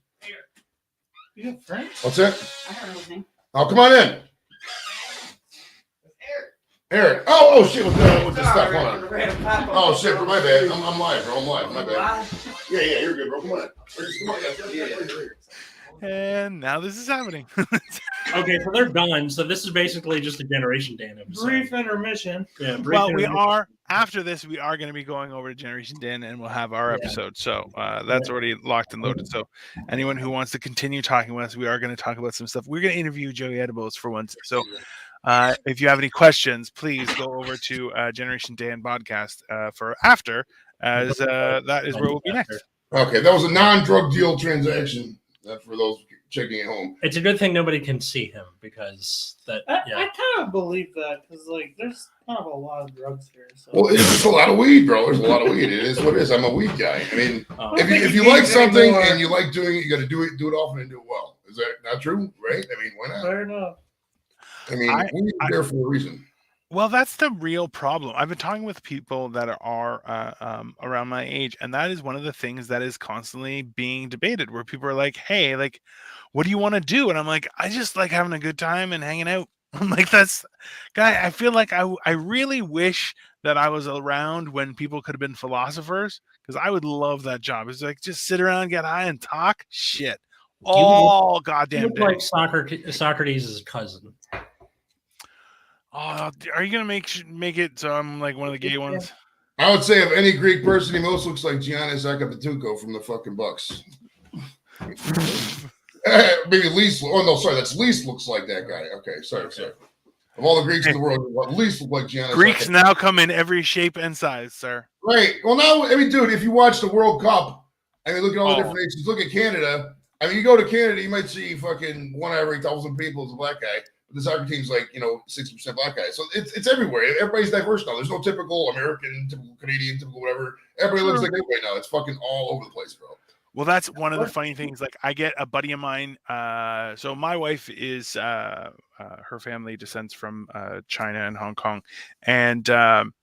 You have friends? What's that? I don't know his name. Oh, come on in. Eric. Oh shit! With the stuff. Hold on. Oh shit! My bad. I'm live, bro. I'm live. My bad. Yeah, you're good, bro. Come on. Come on. And now this is happening. Okay, so they're done. So this is basically just a Generation Dan episode. Brief intermission. Yeah. We are after this. We are going to be going over to Generation Dan, and we'll have our episode. So that's already locked and loaded. So anyone who wants to continue talking with us, we are going to talk about some stuff. We're going to interview Joey Edibles for once. So if you have any questions, please go over to Generation Dan podcast for after, as that is where we'll be next. Okay, that was a non-drug deal transaction. For those checking at home, it's a good thing nobody can see him because I kind of believe that because there's kind of a lot of drugs here. So. Well, it's just a lot of weed, bro. There's a lot of weed. It is what it is. I'm a weed guy. I mean, if you like something and you like doing it, you got to do it often and do it well. Is that not true? Right? I mean, why not? Fair enough. I mean, weed is there for a reason. Well, that's the real problem. I've been talking with people that are around my age, and that is one of the things that is constantly being debated, where people are like, hey, like, what do you want to do? And I'm like, I just like having a good time and hanging out. I'm like, I feel like I really wish that I was around when people could have been philosophers, because I would love that job. It's like, just sit around, get high, and talk shit all goddamn day. Like Socrates' cousin. Oh, are you gonna make it so I'm like one of the gay ones? I would say of any Greek person, he most looks like Giannis Antetokounmpo from the fucking Bucks. Maybe least. Oh no, sorry, that's least looks like that guy. Okay, sorry. Of all the Greeks in the world, at least look like Giannis. Greeks now come in every shape and size, sir. Right. Well, now, I mean, dude, if you watch the World Cup, I mean, look at all the different nations. Look at Canada. I mean, you go to Canada, you might see fucking 1 out of every 1,000 people is a black guy. The soccer team's like, 60% black guys. So it's everywhere. Everybody's diverse now. There's no typical American, typical Canadian, typical whatever. Everybody looks like everybody now. It's fucking all over the place, bro. Well, that's one of the funny things. Like, I get a buddy of mine. So my wife is, her family descends from China and Hong Kong. And some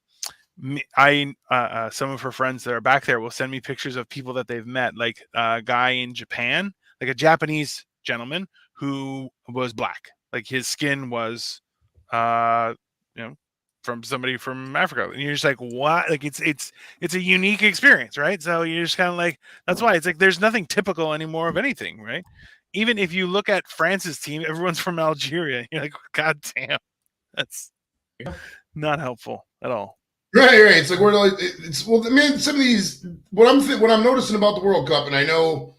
of her friends that are back there will send me pictures of people that they've met. Like a guy in Japan, like a Japanese gentleman who was black. Like his skin was, from somebody from Africa, and you're just like, what? Like it's a unique experience, right? So you're just kind of like, that's why it's like there's nothing typical anymore of anything, right? Even if you look at France's team, everyone's from Algeria. You're like, God damn, that's not helpful at all. Right. It's like man, some of these what I'm noticing about the World Cup, and I know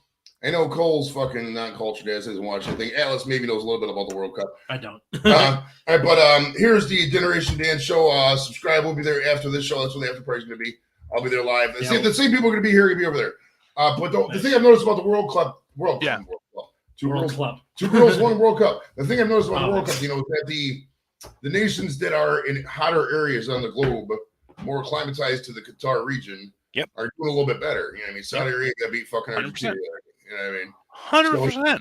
Cole's fucking non-cultured ass doesn't watch anything. Atlas maybe knows a little bit about the World Cup. I don't. But here's the Generation Dan show. Subscribe. We'll be there after this show. That's when the after party's going to be. I'll be there live. The same people are going to be here. Going to be over there. But the thing I've noticed about the World Cup, two girls, one World Cup. The thing I've noticed about the World Cup, is that the nations that are in hotter areas on the globe, more acclimatized to the Qatar region, are doing a little bit better. You know what I mean? Saudi Arabia got beat fucking Argentina. 100%. You know what I mean? 100%.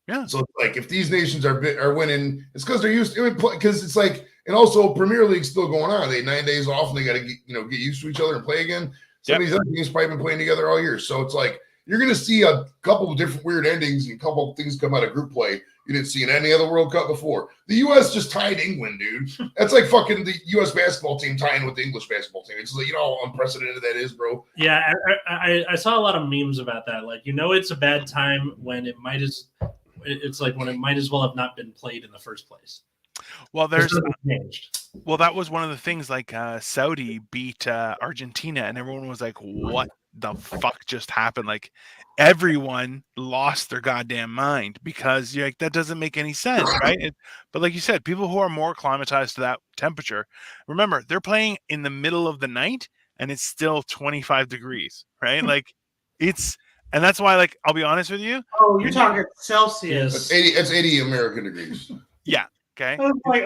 Yeah. So it's like if these nations are winning, it's because they're used to it. Because it's like, and also Premier League's still going on. They 9 days off, and they got to get used to each other and play again. Some of these other teams probably been playing together all year. So it's like you're going to see a couple of different weird endings and a couple of things come out of group play you didn't see in any other World Cup before. The U.S. just tied England, dude. That's like fucking the U.S. basketball team tying with the English basketball team. It's like, how unprecedented that is, bro. Yeah, I saw a lot of memes about that. Like, it's a bad time when it might as well have not been played in the first place. Well, that was one of the things. Like Saudi beat Argentina, and everyone was like, "What the fuck just happened?" Like everyone lost their goddamn mind because you're like, that doesn't make any sense, right? But like you said, people who are more acclimatized to that temperature, remember they're playing in the middle of the night, and it's still 25 degrees, right? Like and that's why, like, I'll be honest with you. Oh, you're talking Celsius. It's 80 American degrees. Yeah. Okay.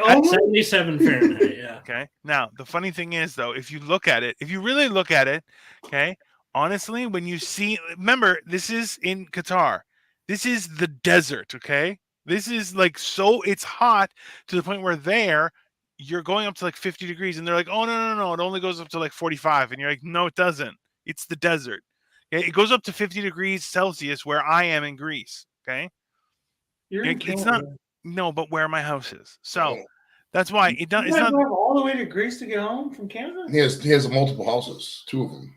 At 77 Fahrenheit. Yeah. Okay. Now, the funny thing is, though, if you really look at it, okay, honestly, when you see, remember, this is in Qatar. This is the desert, okay? This is like, so it's hot to the point where you're going up to like 50 degrees, and they're like, oh, no, it only goes up to like 45. And you're like, no, it doesn't. It's the desert. Okay? It goes up to 50 degrees Celsius where I am in Greece, okay? It's not. No, but where my house is. So that's why it does. It's not drive all the way to Greece to get home from Canada. He has multiple houses, 2 of them.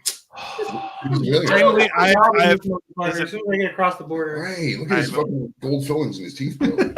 Technically, I have. As soon as I get across the border, right? Look at his fucking gold fillings in his teeth, bro.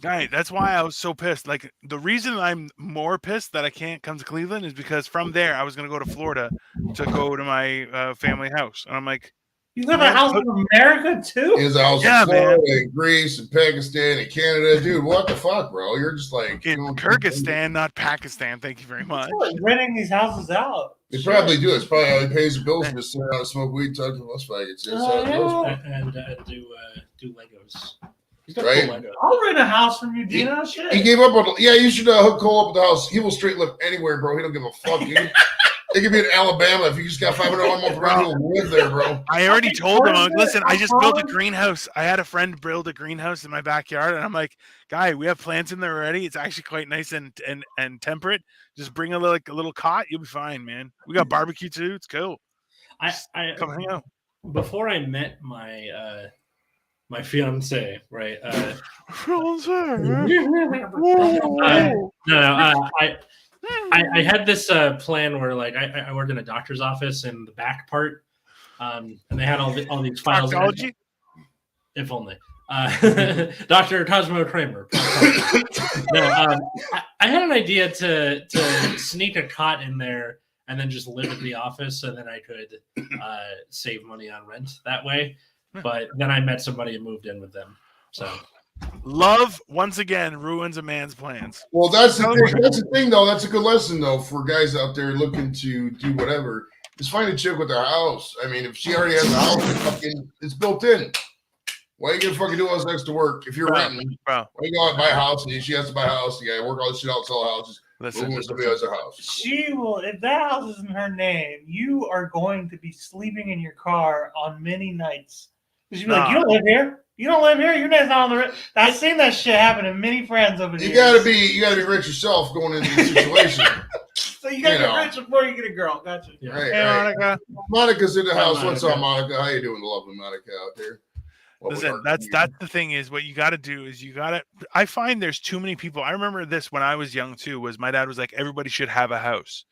Right. That's why I was so pissed. Like, the reason I'm more pissed that I can't come to Cleveland is because from there I was going to go to Florida to go to my family house, and I'm like. You live in a house in America too? He has a house in Florida, and Greece, and Pakistan, and Canada. Dude, what the fuck, bro? You're just like in Kyrgyzstan, not Pakistan. Thank you very much. Renting these houses out. They probably do. It's probably how he pays the bills and just sit out and smoke weed, talk to us faggots. And do Legos. He's got cool Legos. I'll rent a house from you, Dino. Shit. He gave up on. Yeah, you should call up with the house. He will straight live anywhere, bro. He don't give a fuck, dude. It could be in Alabama if you just got $500 a month rent. He'll live there, bro. I already told him. Listen, I just built a greenhouse. I had a friend build a greenhouse in my backyard, and I'm like, guy, we have plants in there already. It's actually quite nice and temperate. Just bring a little cot, you'll be fine, man. We got barbecue too. It's cool. I come hang out. Before I met my my fiance, right? I had this plan where, like, I worked in a doctor's office in the back part, and they had all these files. Proctology? If only. Dr. Cosmo Kramer. I had an idea to sneak a cot in there and then just live at the office, and then I could save money on rent that way. But then I met somebody and moved in with them. So love once again ruins a man's plans. Well, that's the thing, though. That's a good lesson, though, for guys out there looking to do whatever. Just find a chick with a house. I mean, if she already has a house, it's built in. Why are you gonna fucking do all this extra work if you're renting? Why you go out and buy a house and she has to buy a house? You gotta work all this shit out, sell houses. Somebody has a house. She will. If that house is in her name, you are going to be sleeping in your car on many nights. She'll be like, "You don't live here. You don't live here. Your name's not on the rent." I've seen that shit happen to many friends over the years. You gotta be rich yourself going into the situation. So you gotta get rich before you get a girl. Gotcha. Yeah. Right, hey, Monica. Monica's in the house. What's up, Monica? How you doing, lovely Monica out there? Listen, that's the thing is what you got to do is I find there's too many people. I remember this when I was young too, was my dad was like, everybody should have a house,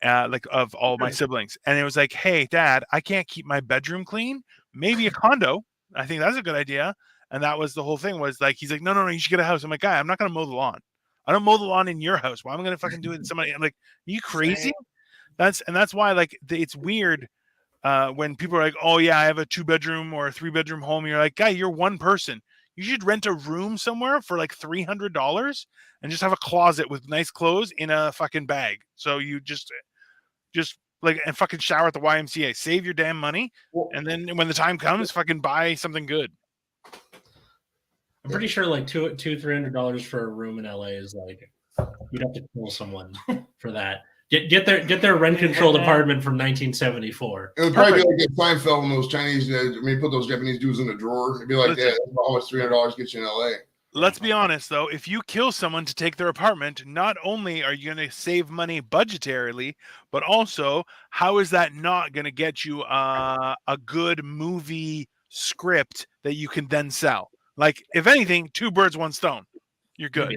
like of all my siblings. And it was like, hey, Dad, I can't keep my bedroom clean. Maybe a condo. I think that's a good idea. And that was the whole thing was like, he's like, no, you should get a house. I'm like, guy, I'm not going to mow the lawn. I don't mow the lawn in your house. Why am I going to fucking do it in somebody? I'm like, are you crazy? That's why like it's weird. When people are like, oh yeah, I have a 2-bedroom or a 3-bedroom home. You're like, guy, you're one person. You should rent a room somewhere for like $300 and just have a closet with nice clothes in a fucking bag. So you just like and fucking shower at the YMCA. Save your damn money, and then when the time comes, fucking buy something good. I'm pretty sure like $200-$300 for a room in LA is like you'd have to kill someone for that. Get their rent controlled apartment from 1974. It would probably be like that Seinfeld when those Chinese, put those Japanese dudes in a drawer. It'd be like that. How much $300 gets you in LA? Let's be honest, though. If you kill someone to take their apartment, not only are you going to save money budgetarily, but also, how is that not going to get you a good movie script that you can then sell? Like, if anything, 2 birds, 1 stone. You're good.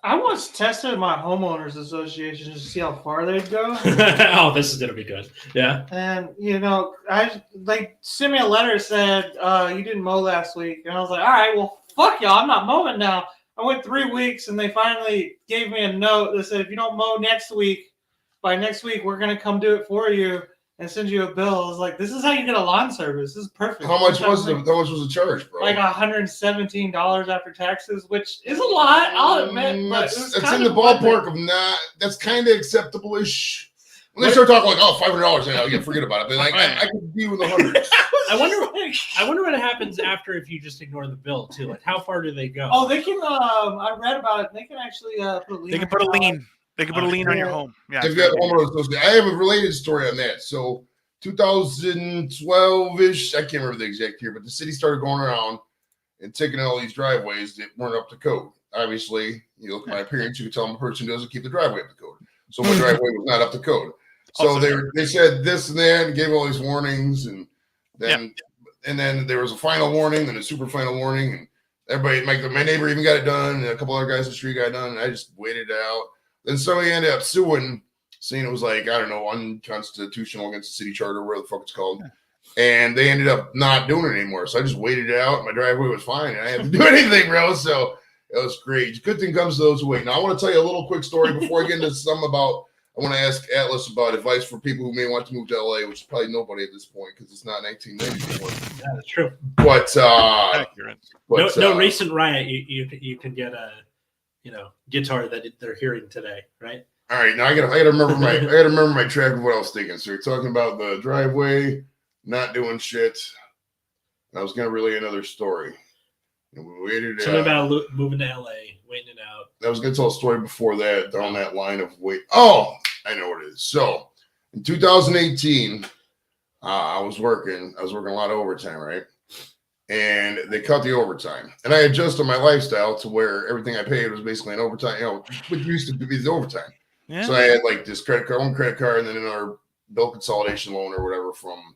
I once tested my homeowners association to see how far they'd go. Oh, this is gonna be good. Yeah. And they sent me a letter said you didn't mow last week, and I was like, all right, well, fuck y'all, I'm not mowing now. I went 3 weeks, and they finally gave me a note that said if you don't mow by next week, we're gonna come do it for you and send you a bill. I was like, this is how you get a lawn service. This is perfect. How much was the charge, bro? Like $117 after taxes, which is a lot, I'll admit. But that's in the ballpark of not. That's kind of acceptable-ish. When they start talking like, $500, yeah, forget about it. But like, I could be with $100. I wonder what happens after if you just ignore the bill too. Like, how far do they go? Oh, they can. I read about it. They can actually put a lien. They can put a lien. They can put a lien on your home. Yeah. If you have homeowners association, I have a related story on that. So 2012-ish, I can't remember the exact year, but the city started going around and taking all these driveways that weren't up to code. Obviously, you look at my appearance, you can tell I'm a person who doesn't keep the driveway up to code. So my driveway was not up to code. So they said this and that and gave all these warnings, and then there was a final warning and a super final warning, and everybody, my neighbor even got it done, and a couple other guys in the street got it done, and I just waited it out. Then somebody ended up suing, saying it was like, I don't know, unconstitutional against the city charter, whatever the fuck it's called. And they ended up not doing it anymore. So I just waited it out. My driveway was fine, and I didn't have to do anything, bro. So it was great. Good thing comes to those who wait. Now, I want to tell you a little quick story before I get into I want to ask Atlas about advice for people who may want to move to LA, which is probably nobody at this point because it's not 1990 anymore. Yeah, that's true. But no recent riot, you can get a guitar that they're hearing today, right? All right, now I gotta remember my track of what I was thinking. So you're talking about the driveway, not doing shit. I was gonna relay another story. And we waited. Something about moving to LA, waiting it out. I was gonna tell a story before that down that line of wait. Oh, I know what it is. So in 2018, I was working a lot of overtime, right? And they cut the overtime. And I adjusted my lifestyle to where everything I paid was basically an overtime, what used to be the overtime. Yeah. So I had like this one credit card, and then another bill consolidation loan or whatever from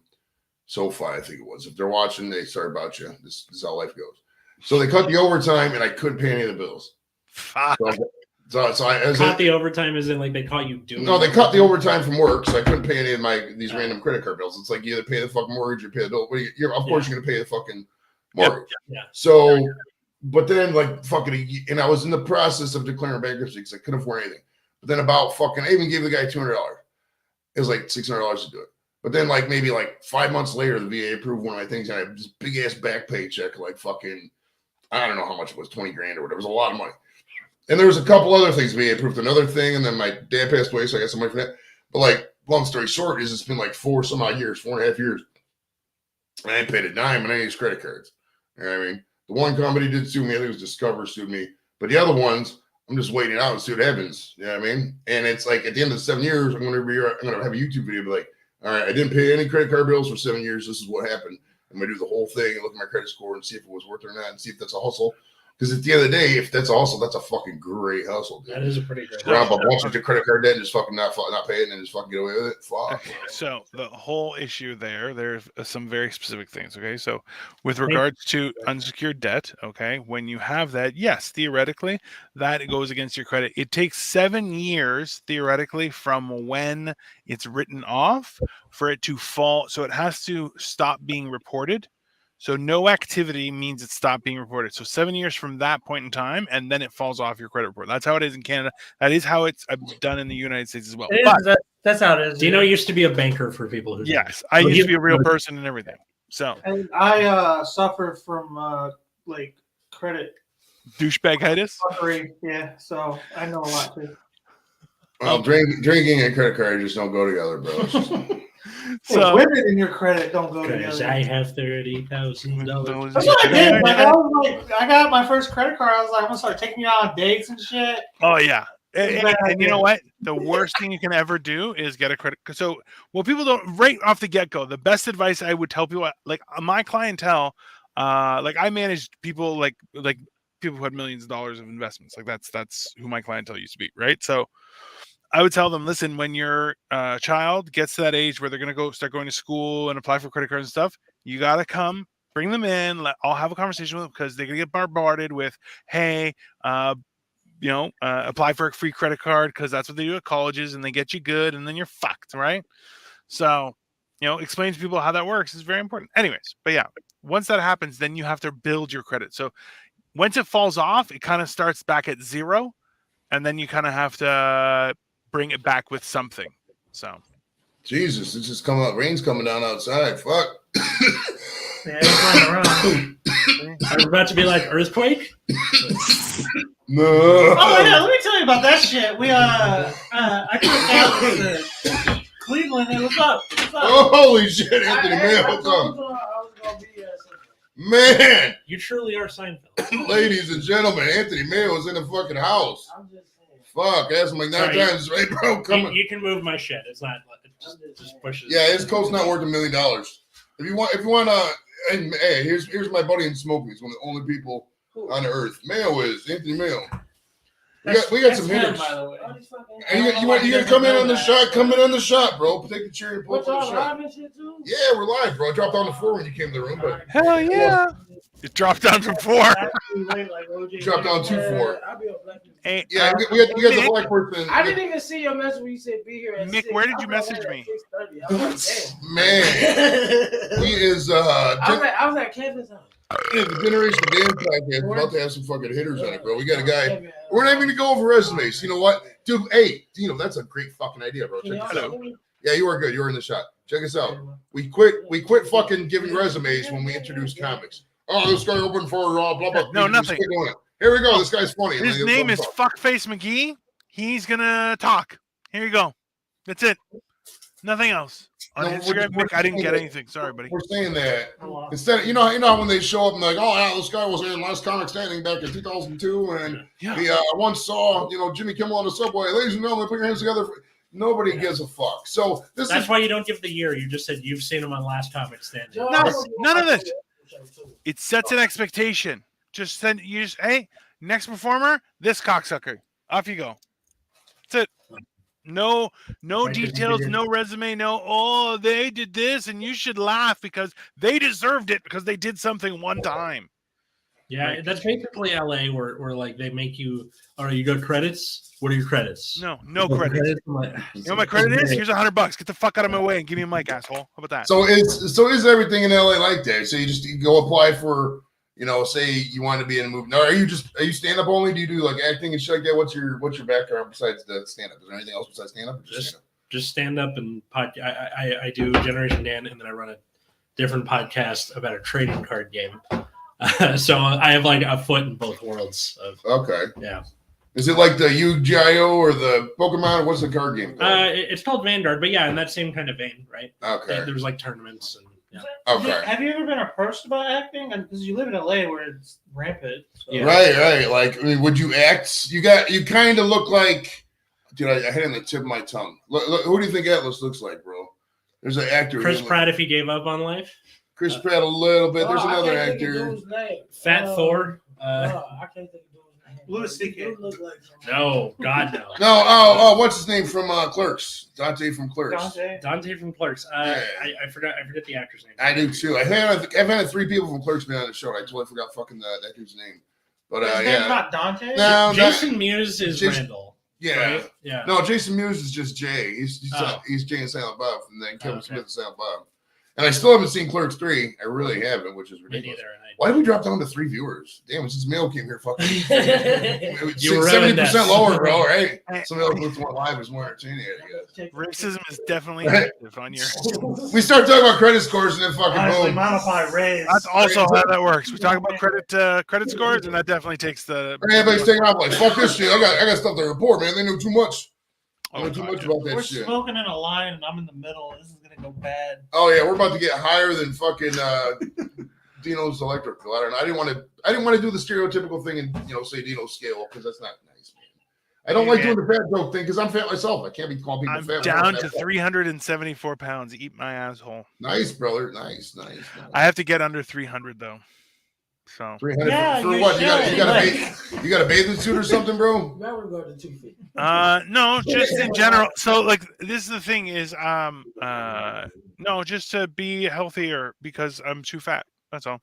SoFi, I think it was. If they're watching, they sorry about you. This is how life goes. So they cut the overtime, and I couldn't pay any of the bills. Fuck. So I caught the overtime as in like they caught you doing. No, they cut the overtime from work, so I couldn't pay any of these random credit card bills. It's like you either pay the fucking mortgage or pay the bill. Of course, you're gonna pay the fucking mortgage. Yeah. So, but then like and I was in the process of declaring bankruptcy because I couldn't afford anything. But then I even gave the guy $200. It was like $600 to do it. But then like maybe like 5 months later, the VA approved one of my things, and I had this big ass back paycheck, like fucking, I don't know how much it was, 20 grand or whatever. It was a lot of money. And there was a couple other things VA approved, another thing, and then my dad passed away, so I got some money for that. But like, long story short is it's been like 4.5 years. And I ain't paid a dime on any of these credit cards. You know what I mean? The one company did sue me. I think it was Discover sued me. But the other ones, I'm just waiting out and see what happens. You know what I mean? And it's like at the end of the 7 years, I'm going to have a YouTube video be like, all right, I didn't pay any credit card bills for 7 years. This is what happened. I'm going to do the whole thing and look at my credit score and see if it was worth it or not and see if that's a hustle. Because at the end of the day, if that's a hustle, that's a fucking great hustle, dude. That is a pretty great hustle. Grab a bunch of credit card debt and just fucking not pay it and then just fucking get away with it. Fuck. Okay, so the whole issue there's some very specific things, okay? So with regards to unsecured debt, okay, when you have that, yes, theoretically, that goes against your credit. It takes 7 years, theoretically, from when it's written off for it to fall. So it has to stop being reported. So no activity means it stopped being reported. So 7 years from that point in time, and then it falls off your credit report. That's how it is in Canada. That is how it's done in the United States as well. That's how it is. Dino used to be a banker for people who. Yes, I used to be a real person and everything. So and I suffer from like credit douchebag-itis. Yeah, so I know a lot too. Well, drinking and credit card just don't go together, bro. It's just- So women in your credit don't go Because together. I have $30,000. That's what I did. Like, I got my first credit card. I was like, I'm gonna start taking you on dates and shit. Oh yeah. It's a And, bad and you idea. know what? The worst thing you can ever do is get a credit. So, well, people don't right off the get go. The best advice I would tell people, like my clientele, like I managed people like people who had millions of dollars of investments. Like that's who my clientele used to be, right? So, I would tell them, listen, when your child gets to that age where they're gonna start going to school and apply for credit cards and stuff, you gotta come, bring them in. I'll have a conversation with them because they're gonna get bombarded with, hey, apply for a free credit card because that's what they do at colleges and they get you good and then you're fucked, right? So, explain to people how that works is very important. Anyways, but yeah, once that happens, then you have to build your credit. So once it falls off, it kind of starts back at zero and then you kind of have to bring it back with something. So Jesus, it's just coming out. Rain's coming down outside. Fuck. Yeah, it's going around. Are we about to be like earthquake? No. Oh yeah, let me tell you about that shit. We I came down to Cleveland. And what's up? What's up? Oh, holy shit, Anthony, man, what's up? I was gonna be Man, You truly are Seinfeld. ladies and gentlemen, Anthony Mayo is in the fucking house. I'm just saying. Fuck, I asked him like 9 Sorry. times. Hey, bro, come on. You can move my shit. It's not. It just pushes. Yeah, his coat's not worth $1 million. If you want, and hey, here's my buddy in Smoking. He's one of the only people on the earth. Mayo is Anthony Mayo. We got some hitters. By the way. And you gotta come in on the shot. Come in on the shot, bro. Take the chair and pull up on the shot. Yeah, we're live, bro. I dropped on the floor when you came to the room, but hell yeah, it dropped down from 4. dropped down 2-4. Hey, Yeah, we got the black person. I didn't even see your message when you said be here at Mick, 6. where did you I was message at me? 6:30. I was like, Man, he is I was at Kevin's house. the Generation Dan podcast about to have some fucking hitters on it, bro. We got a guy. We're not even gonna go over resumes. You know what, dude? Hey, Dino, that's a great fucking idea, bro. Check this out. Yeah, you are good. You were in the shot. Check us out. We quit fucking giving resumes when we introduce comics. Oh, this guy open for blah blah. No, nothing. Here we go. This guy's funny. His name is Fuckface McGee. He's gonna talk. Here you go. That's it. Nothing else. On Instagram, Mick, I didn't get anything. Sorry, buddy. We're saying that instead of, you know how when they show up and they're like, oh yeah, this guy was in Last Comic Standing back in 2002, and we once saw Jimmy Kimmel on the subway. Ladies and gentlemen, put your hands together. Nobody gives a fuck. So That's why you don't give the year. You just said you've seen him on Last Comic Standing. None of this. It sets an expectation. Hey, next performer, this cocksucker. Off you go. That's it. No details, no resume, no, they did this and you should laugh because they deserved it because they did something one time. Yeah, that's basically LA where like they make you, all right, you got credits? What are your credits? No credits. You know what my credit is? Here's $100. Get the fuck out of my way and give me a mic, asshole. How about that? So is everything in LA like that? So you go apply for, say you want to be in a movie. Now, are you stand up only? Do you do like acting and shit like that? What's your background besides the stand up? Is there anything else besides stand up? Just stand up and podcast. I do Generation Dan, and then I run a different podcast about a trading card game. So I have like a foot in both worlds. Okay. Yeah. Is it like the Yu-Gi-Oh or the Pokemon? Or what's the card game called? It's called Vanguard, but yeah, in that same kind of vein, right? Okay. There's like tournaments and yeah. Okay. Have you ever been approached about acting? Because you live in LA where it's rampant. So. Yeah. Right. Like, I mean, would you act? You kind of look like, dude. I had it on the tip of my tongue. Look, who do you think Atlas looks like, bro? There's an actor. Chris Pratt, if he gave up on life. Chris Pratt a little bit. There's another actor. Fat Thor. I can't think of his name. Louis C.K. No, God no. No. What's his name from Clerks? Dante from Clerks. Dante from Clerks. I forget the actor's name. I do too. I've had 3 people from Clerks be on the show. I totally forgot fucking that dude's name. But His name's not Dante? No, Jason Mewes is Randall. Yeah. Right? Yeah. No, Jason Mewes is just Jay. He's Jay and Silent Bob, and then Kevin Smith and Silent Bob. And I still haven't seen Clerks 3. I really haven't, which is ridiculous. Why did we drop down to 3 viewers? Damn, since Mail came here, fucking 70% lower, bro, right? Somebody else looks more live is more entertaining, I guess. Racism is definitely active on your. We start talking about credit scores and then fucking Honestly, boom. mine will probably raise. That's also how that works. We talk about credit scores, and that definitely takes the. Everybody's taking off like, fuck this shit. I got stuff to report, man. They know too much. I don't know too God, much yeah. about that We're shit. smoking in a line, and I'm in the middle. This is gonna go bad. Oh yeah, we're about to get higher than fucking Dino's electrical. I don't know. I didn't want to do the stereotypical thing and say Dino's scale because that's not nice, man. I don't like doing the fat joke thing because I'm fat myself. I can't be calling people I'm fat. down to 374 pounds. Eat my asshole. Nice, brother. Nice. I have to get under 300 though. So 300 Yeah, for you what? You should. got a bathing suit or something, bro? That would go to 250. no, just in general. So like this is the thing is no, just to be healthier because I'm too fat. That's all.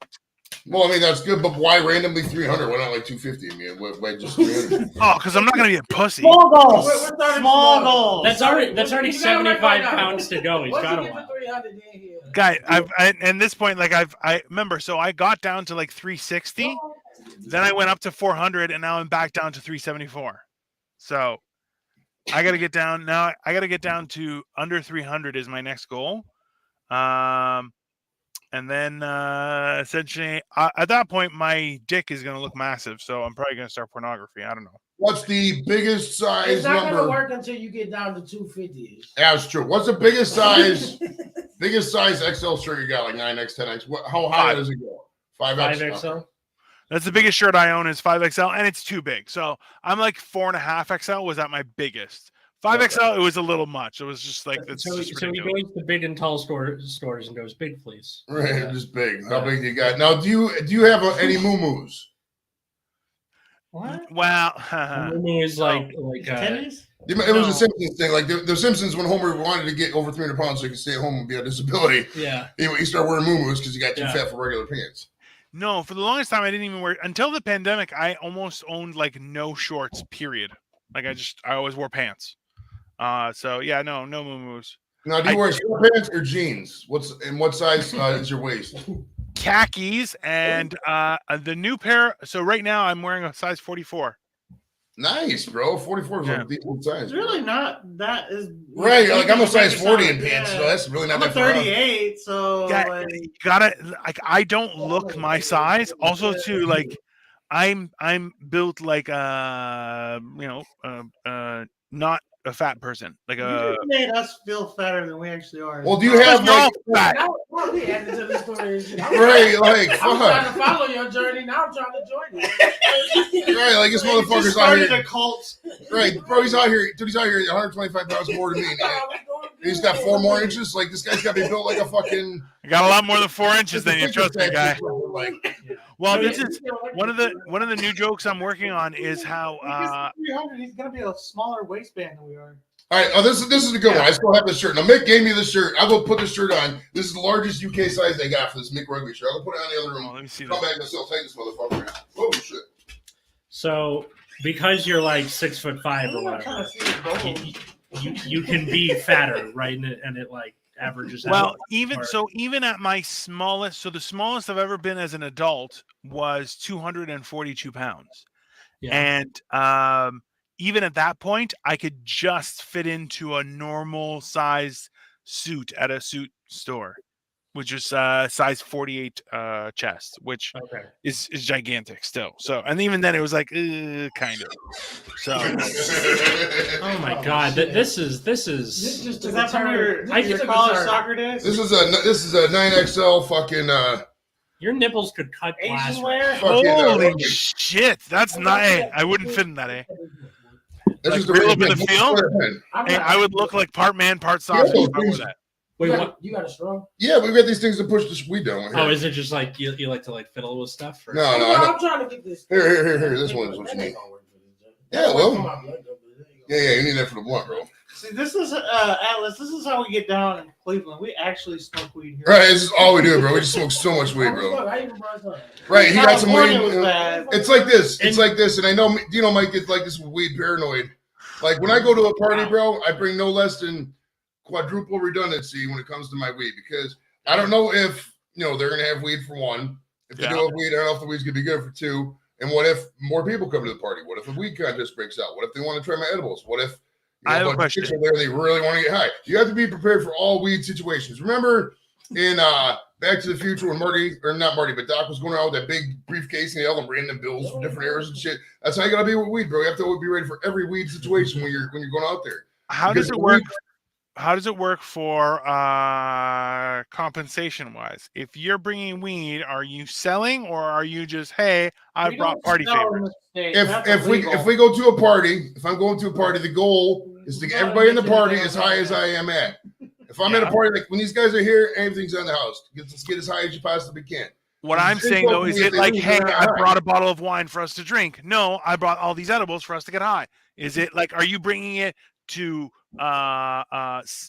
Well, I mean that's good, but why randomly 300? Why not like 250? I mean, why just 300? Oh, because I'm not gonna be a pussy. Small goals. We're starting Small small. goals. That's already You gotta write 75 right now. pounds to go. He's Once got you a get to while. 300, then here. Guy, and this point, like I remember, so I got down to like 360, then I went up to 400, and now I'm back down to 374. So I got to get down now. I got to get down to under 300 is my next goal. And then essentially at that point, my dick is going to look massive. So I'm probably going to start pornography. I don't know. What's the biggest size It's not number? gonna work until you get down to 250. Yeah, it's true. What's the biggest size? Biggest size XL shirt you got, like 9X, 10X. How high does it go? 5X. 5XL. That's the biggest shirt I own is 5XL, and it's too big. So I'm like 4.5 XL was at my biggest. 5XL, it was a little much. It was just like that's So just he ridiculous. goes to big and tall stores and goes, big, please. Right, just big. How big do you got? Now, do you have any moo-moos? What? Well, Is like Tennis? It was a Simpsons thing. Like the Simpsons, when Homer wanted to get over 300 pounds so he could stay at home and be on disability, yeah. he started wearing moo-moos because he got too fat for regular pants. no, for the longest time I didn't even wear until the pandemic. I almost owned like no shorts. Period. Like I always wore pants. So yeah, no moo-moos. Now, do you wear sweatpants or jeans? What size is your waist? Khakis and the new pair. So right now I'm wearing a size 44. Nice, bro. 44 is a decent size. It's really not that is Right. Like I'm a size 40 in pants, so that's really not I'm that a far. 38, so You gotta like I don't look my size. Also, too, like I'm built like not a fat person. Like you just made us feel fatter than we actually are. Well, do you have like fat. Now we added to the story. right? Like I'm trying to fuck. follow your journey. Now I'm trying to join it. Right, like this He motherfucker's just out started here. a cult. Right, bro, he's out here. Dude, he's out here 125 pounds more than me. He's got 4 more inches. Like this guy's got to be built like a fucking. I got a lot more than 4 inches than you. Trust me, guy. Like, Well, this is one of the new jokes I'm working on is how 300. He's gonna be a smaller waistband than we are. all right, this is a good one. I still have this shirt. Now Mick gave me this shirt. I will put this shirt on. This is the largest UK size they got for this Mick Rugby shirt. I'll put it on the other room. let me see Come this. back and still take this motherfucker. Oh shit. So because you're like 6'5" or I'm trying whatever, to see the goal. you can be fatter, right? And it like averages out. Well, even at my smallest, so the smallest I've ever been as an adult was 242 pounds. Yeah. And even at that point, I could just fit into a normal size suit at a suit store, which is size 48 chest, which Okay. is gigantic still. So, and even then it was like kind of. So Oh my God, this is Is that from your college soccer days? This is a 9XL fucking your nipples could cut glass. Asian wear? holy shit, that's not. Hey, I wouldn't fit in that. that's Like just a real really up in big the field? pen. Hey, I would look like part man, part sausage if I wore that. Wait, you what? got, you got a strong? Yeah, we've got these things to push the weed down. Oh, is it just like you like to like fiddle with stuff? Or? No, I'm trying to get this. Here. This one is what you need. Yeah, well. Yeah, you need that for the blunt, bro. See, this is Atlas. This is how we get down in Cleveland. We actually smoke weed here. Right, this is all we do, bro. We just smoke so much weed, bro. Right, he got some California weed. was bad. It's like this. It's like this, and I know Dino might get like this with weed paranoid. Like when I go to a party, bro, I bring no less than quadruple redundancy when it comes to my weed because I don't know if they're gonna have weed for one. If they do have weed, I don't know if the weed's gonna be good for two. And what if more people come to the party? What if a weed contest breaks out? What if they want to try my edibles? What if I have a bunch of question. chicks are there, they really want to get high? You have to be prepared for all weed situations. Remember in Back to the Future when Doc was going around with that big briefcase and they all them random bills from different eras and shit. That's how you gotta be with weed, bro. You have to be ready for every weed situation when you're going out there. How does it work? How does it work for compensation wise? If you're bringing weed, are you selling or are you just, hey, I We brought don't party sell in favors? the state. That's If illegal. we go to a party, if I'm going to a party, the goal is to get everybody in the party as high as I am at. If I'm at a party, like when these guys are here, everything's on the house. Let's get as high as you possibly can. What I'm saying though is it like, hey, I brought a bottle of wine for us to drink? No, I brought all these edibles for us to get high. Is it like, are you bringing it to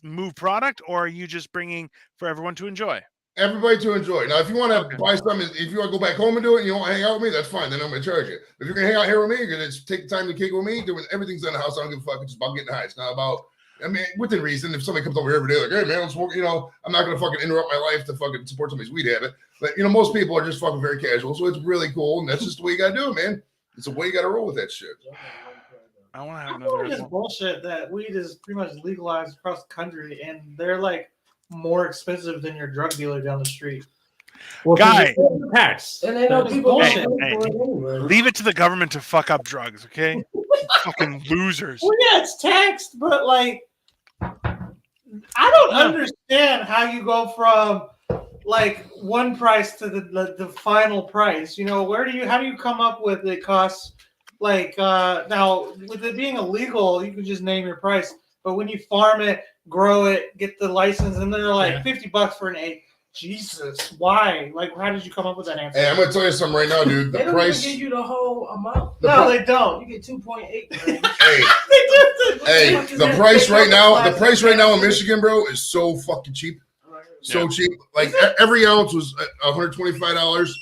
move product, or are you just bringing for everyone to enjoy? Everybody to enjoy. Now, if you want to buy something, if you want to go back home and do it, and you want to hang out with me, that's fine. Then I'm going to charge you. If you're going to hang out here with me, you're going to take the time to kick with me, doing everything's in the house. I don't give a fuck. It's about getting high. It's not about, I mean, within reason. If somebody comes over here every day, like, hey, man, let's smoke, you know, I'm not going to fucking interrupt my life to fucking support somebody's weed habit. But, you know, most people are just fucking very casual. So it's really cool. And that's just the way you got to do it, man. It's the way you got to roll with that shit. I want to have It's another. bullshit that weed is pretty much legalized across the country, and they're like more expensive than your drug dealer down the street. Well, Guy. tax. And they know That's people bullshit. pay for it anyway. Leave it to the government to fuck up drugs, okay? Fucking losers. Well, yeah, it's taxed, but like, I don't understand how you go from like one price to the final price. You know, how do you come up with it costs like now with it being illegal, you can just name your price, but when you farm it, grow it, get the license, and they're like $50 for an egg. Jesus, why? Like, how did you come up with that answer? Hey, I'm going to tell you something right now, dude. The They don't price. even give you the whole amount. No, they don't. You get 2.8. Hey, They do. hey, the price right now, in Michigan, bro, is so fucking cheap. So cheap. Like every ounce was $125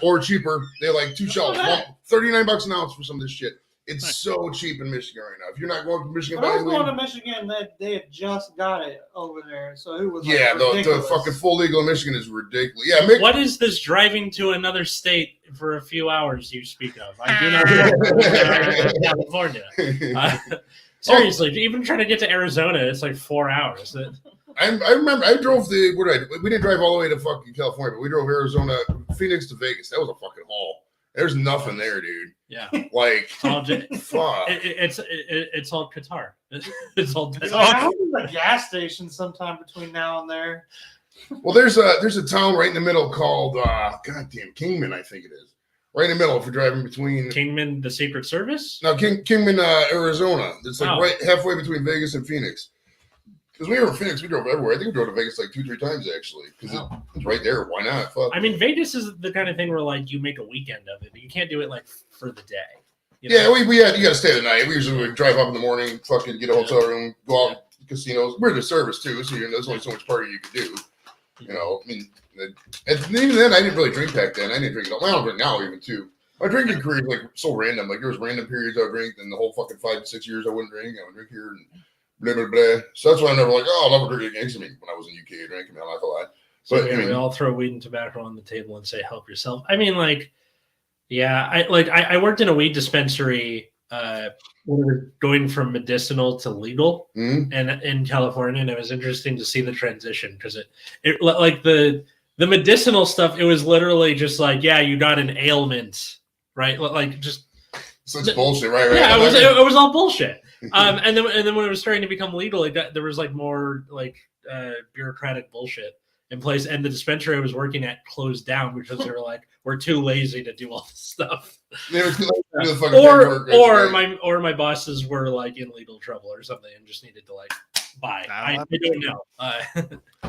or cheaper. They're like two shells, $39 an ounce for some of this shit. It's so cheap in Michigan right now. If you're not going to Michigan, When I was going to Michigan, they had just got it over there, so it was like the fucking full legal in Michigan is ridiculous. Yeah, what is this driving to another state for a few hours you speak of? I do not know California. Seriously, even trying to get to Arizona, it's like 4 hours. I remember I drove we didn't drive all the way to fucking California, but we drove Arizona, Phoenix to Vegas. That was a fucking haul. There's nothing there, dude. Yeah, like fuck. It's all Qatar. It's all. I hope there's a gas station sometime between now and there. Well, there's a town right in the middle called goddamn Kingman, I think it is. Right in the middle if you're driving between Kingman, the Secret Service. No, Kingman, Arizona. It's like right halfway between Vegas and Phoenix. Because we were in Phoenix, we drove everywhere. I think we drove to Vegas like 2-3 times actually. Because it's right there. Why not? Fuck. I mean, Vegas is the kind of thing where like you make a weekend of it, but you can't do it like for the day. You know? Yeah, you got to stay the night. We usually would drive up in the morning, fucking get a hotel room, go out to casinos. We're the service too, so there's only so much party you could do. You know, I mean, and even then, I didn't really drink back then. I didn't drink. I don't drink now even too. My drinking career is like so random. Like there was random periods I would drink, and the whole fucking 5 to 6 years I wouldn't drink. I would drink here and blah blah blah. So that's why I'm never like, oh, I'll never drink again. I mean, when I was in UK, I drank. I mean, I'm not gonna lie. So we all throw weed and tobacco on the table and say, "Help yourself." I mean, like, yeah, I worked in a weed dispensary. We were going from medicinal to legal, and in California, and it was interesting to see the transition because it like the medicinal stuff. It was literally just like, yeah, you got an ailment, right? Like just. So it's bullshit, right? Yeah, it was all bullshit. And then when it was starting to become legal, there was like more like bureaucratic bullshit in place, and the dispensary I was working at closed down because they were like, we're too lazy to do all this stuff. Or my bosses were like in legal trouble or something and just needed to like buy. I don't know.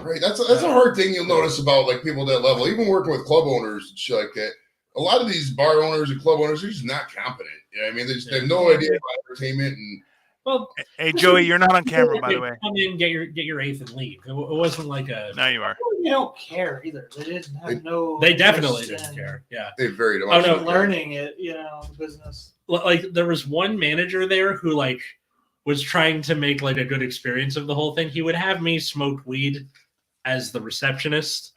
Right, that's a hard thing you'll notice about like people at that level, even working with club owners and shit like that. A lot of these bar owners and club owners are just not competent. You know what I mean? They have no idea about entertainment. And well, hey Joey, you're not on camera, by the way. Come in, get your eighth, and leave. It wasn't like a. Now you are. You don't care either. They didn't have no. They definitely didn't care. Yeah, they very much. Oh no, learning it. You know, the business. Like there was one manager there who like was trying to make like a good experience of the whole thing. He would have me smoke weed as the receptionist,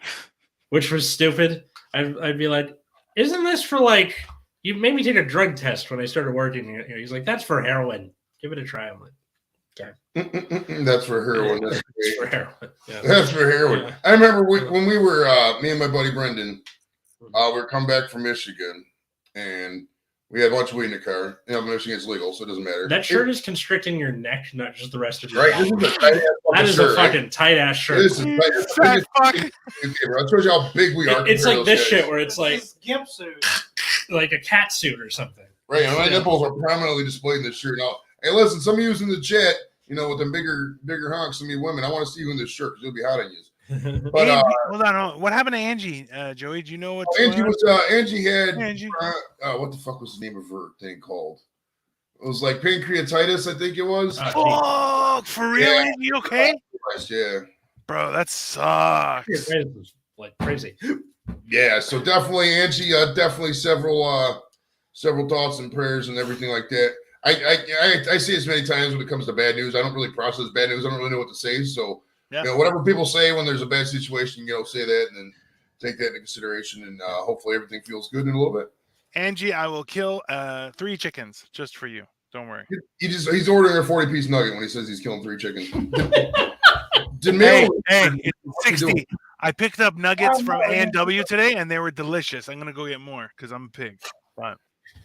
which was stupid. I'd be like, isn't this for like, you made me take a drug test when I started working here. He's like, that's for heroin. Give it a try. I'm like, okay. That's for heroin. That's for heroin. Yeah. That's for heroin. Yeah. I remember when we were, me and my buddy Brendan, we were come back from Michigan, and We had a bunch of weed in the car. You know, Michigan is legal, so it doesn't matter. That shirt is constricting your neck, not just the rest of your right. body. This is a tight ass That is shirt, a fucking tight ass shirt. This is tight. Fat fuck. Okay, bro. That shows you how big we are. It's like this guys. shit where it's like This gimp suit. like a cat suit or something. Right, and my nipples are prominently displayed in this shirt. Now, hey, listen, some of you in the chat, you know, with them bigger honks than me women, I want to see you in this shirt because it'll be hot on you. But Angie, hold on. What happened to Angie, Joey? Do you know what's Angie going on? was Angie had Angie. What the fuck was the name of her thing called? It was like pancreatitis, I think it was. Oh, for real, Yeah. Angie? Okay, Yeah, bro, that sucks. Like crazy. yeah. So definitely, Angie. Definitely several thoughts and prayers and everything like that. I say this many times when it comes to bad news. I don't really process bad news. I don't really know what to say. So. Yeah. You know, whatever people say when there's a bad situation, you know, say that and then take that into consideration, and hopefully everything feels good in a little bit. Angie, I will kill 3 chickens just for you. Don't worry. He's ordering a 40-piece nugget when he says he's killing 3 chickens. Did Mayo, Hey, it's 60. I picked up nuggets from A&W today, and they were delicious. I'm gonna go get more because I'm a pig. But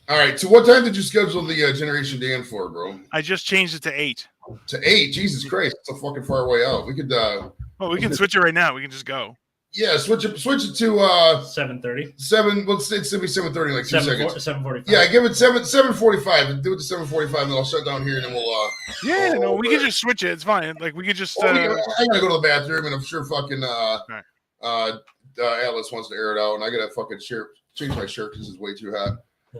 all right. So what time did you schedule the Generation Dan for, bro? I just changed it to 8. To 8. Jesus Christ, it's a fucking far way out. We could. Well, we can switch it right now. We can just go. Yeah, switch it to 7:30. 7. Let's say it's gonna be 7:30 in like 2 seconds. 7:45. Yeah, give it 7:45. Do it to 7:45, and then I'll shut down here, and then we'll. Yeah, no, we can just switch it. It's fine. Like we could just. I gotta go to the bathroom, and I'm sure fucking Atlas wants to air it out, and I gotta fucking change my shirt because it's way too hot.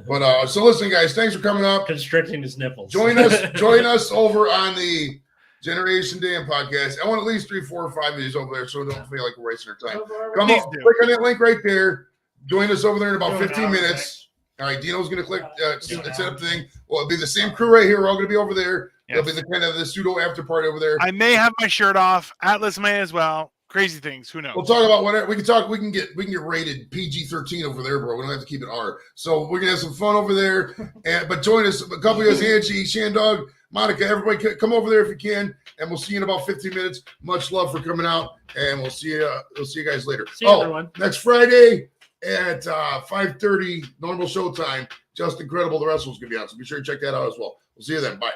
But so listen, guys, thanks for coming up. Constricting his nipples. Join us over on the Generation Dan podcast. I want at least 3, 4, or 5 of these over there, so don't feel like we're wasting our time. Come Please on, do. click on that link right there. Join us over there in about 15 minutes. All right, Dino's gonna click set up thing. Well, it'll be the same crew right here. We're all gonna be over there. Yes. It'll be the kind of the pseudo after party over there. I may have my shirt off. Atlas may as well. Crazy things. Who knows? We'll talk about whatever we can talk. We can get rated PG-13 over there, bro. We don't have to keep it R. So we're gonna have some fun over there. But join us. A couple of us, Angie, Shandog, Monica, everybody, come over there if you can, and we'll see you in about 15 minutes. Much love for coming out, and we'll see you. We'll see you guys later. See you, everyone. Next Friday at 5:30 normal show time. Just Incredible, the wrestler's gonna be on. So be sure to check that out as well. We'll see you then. Bye.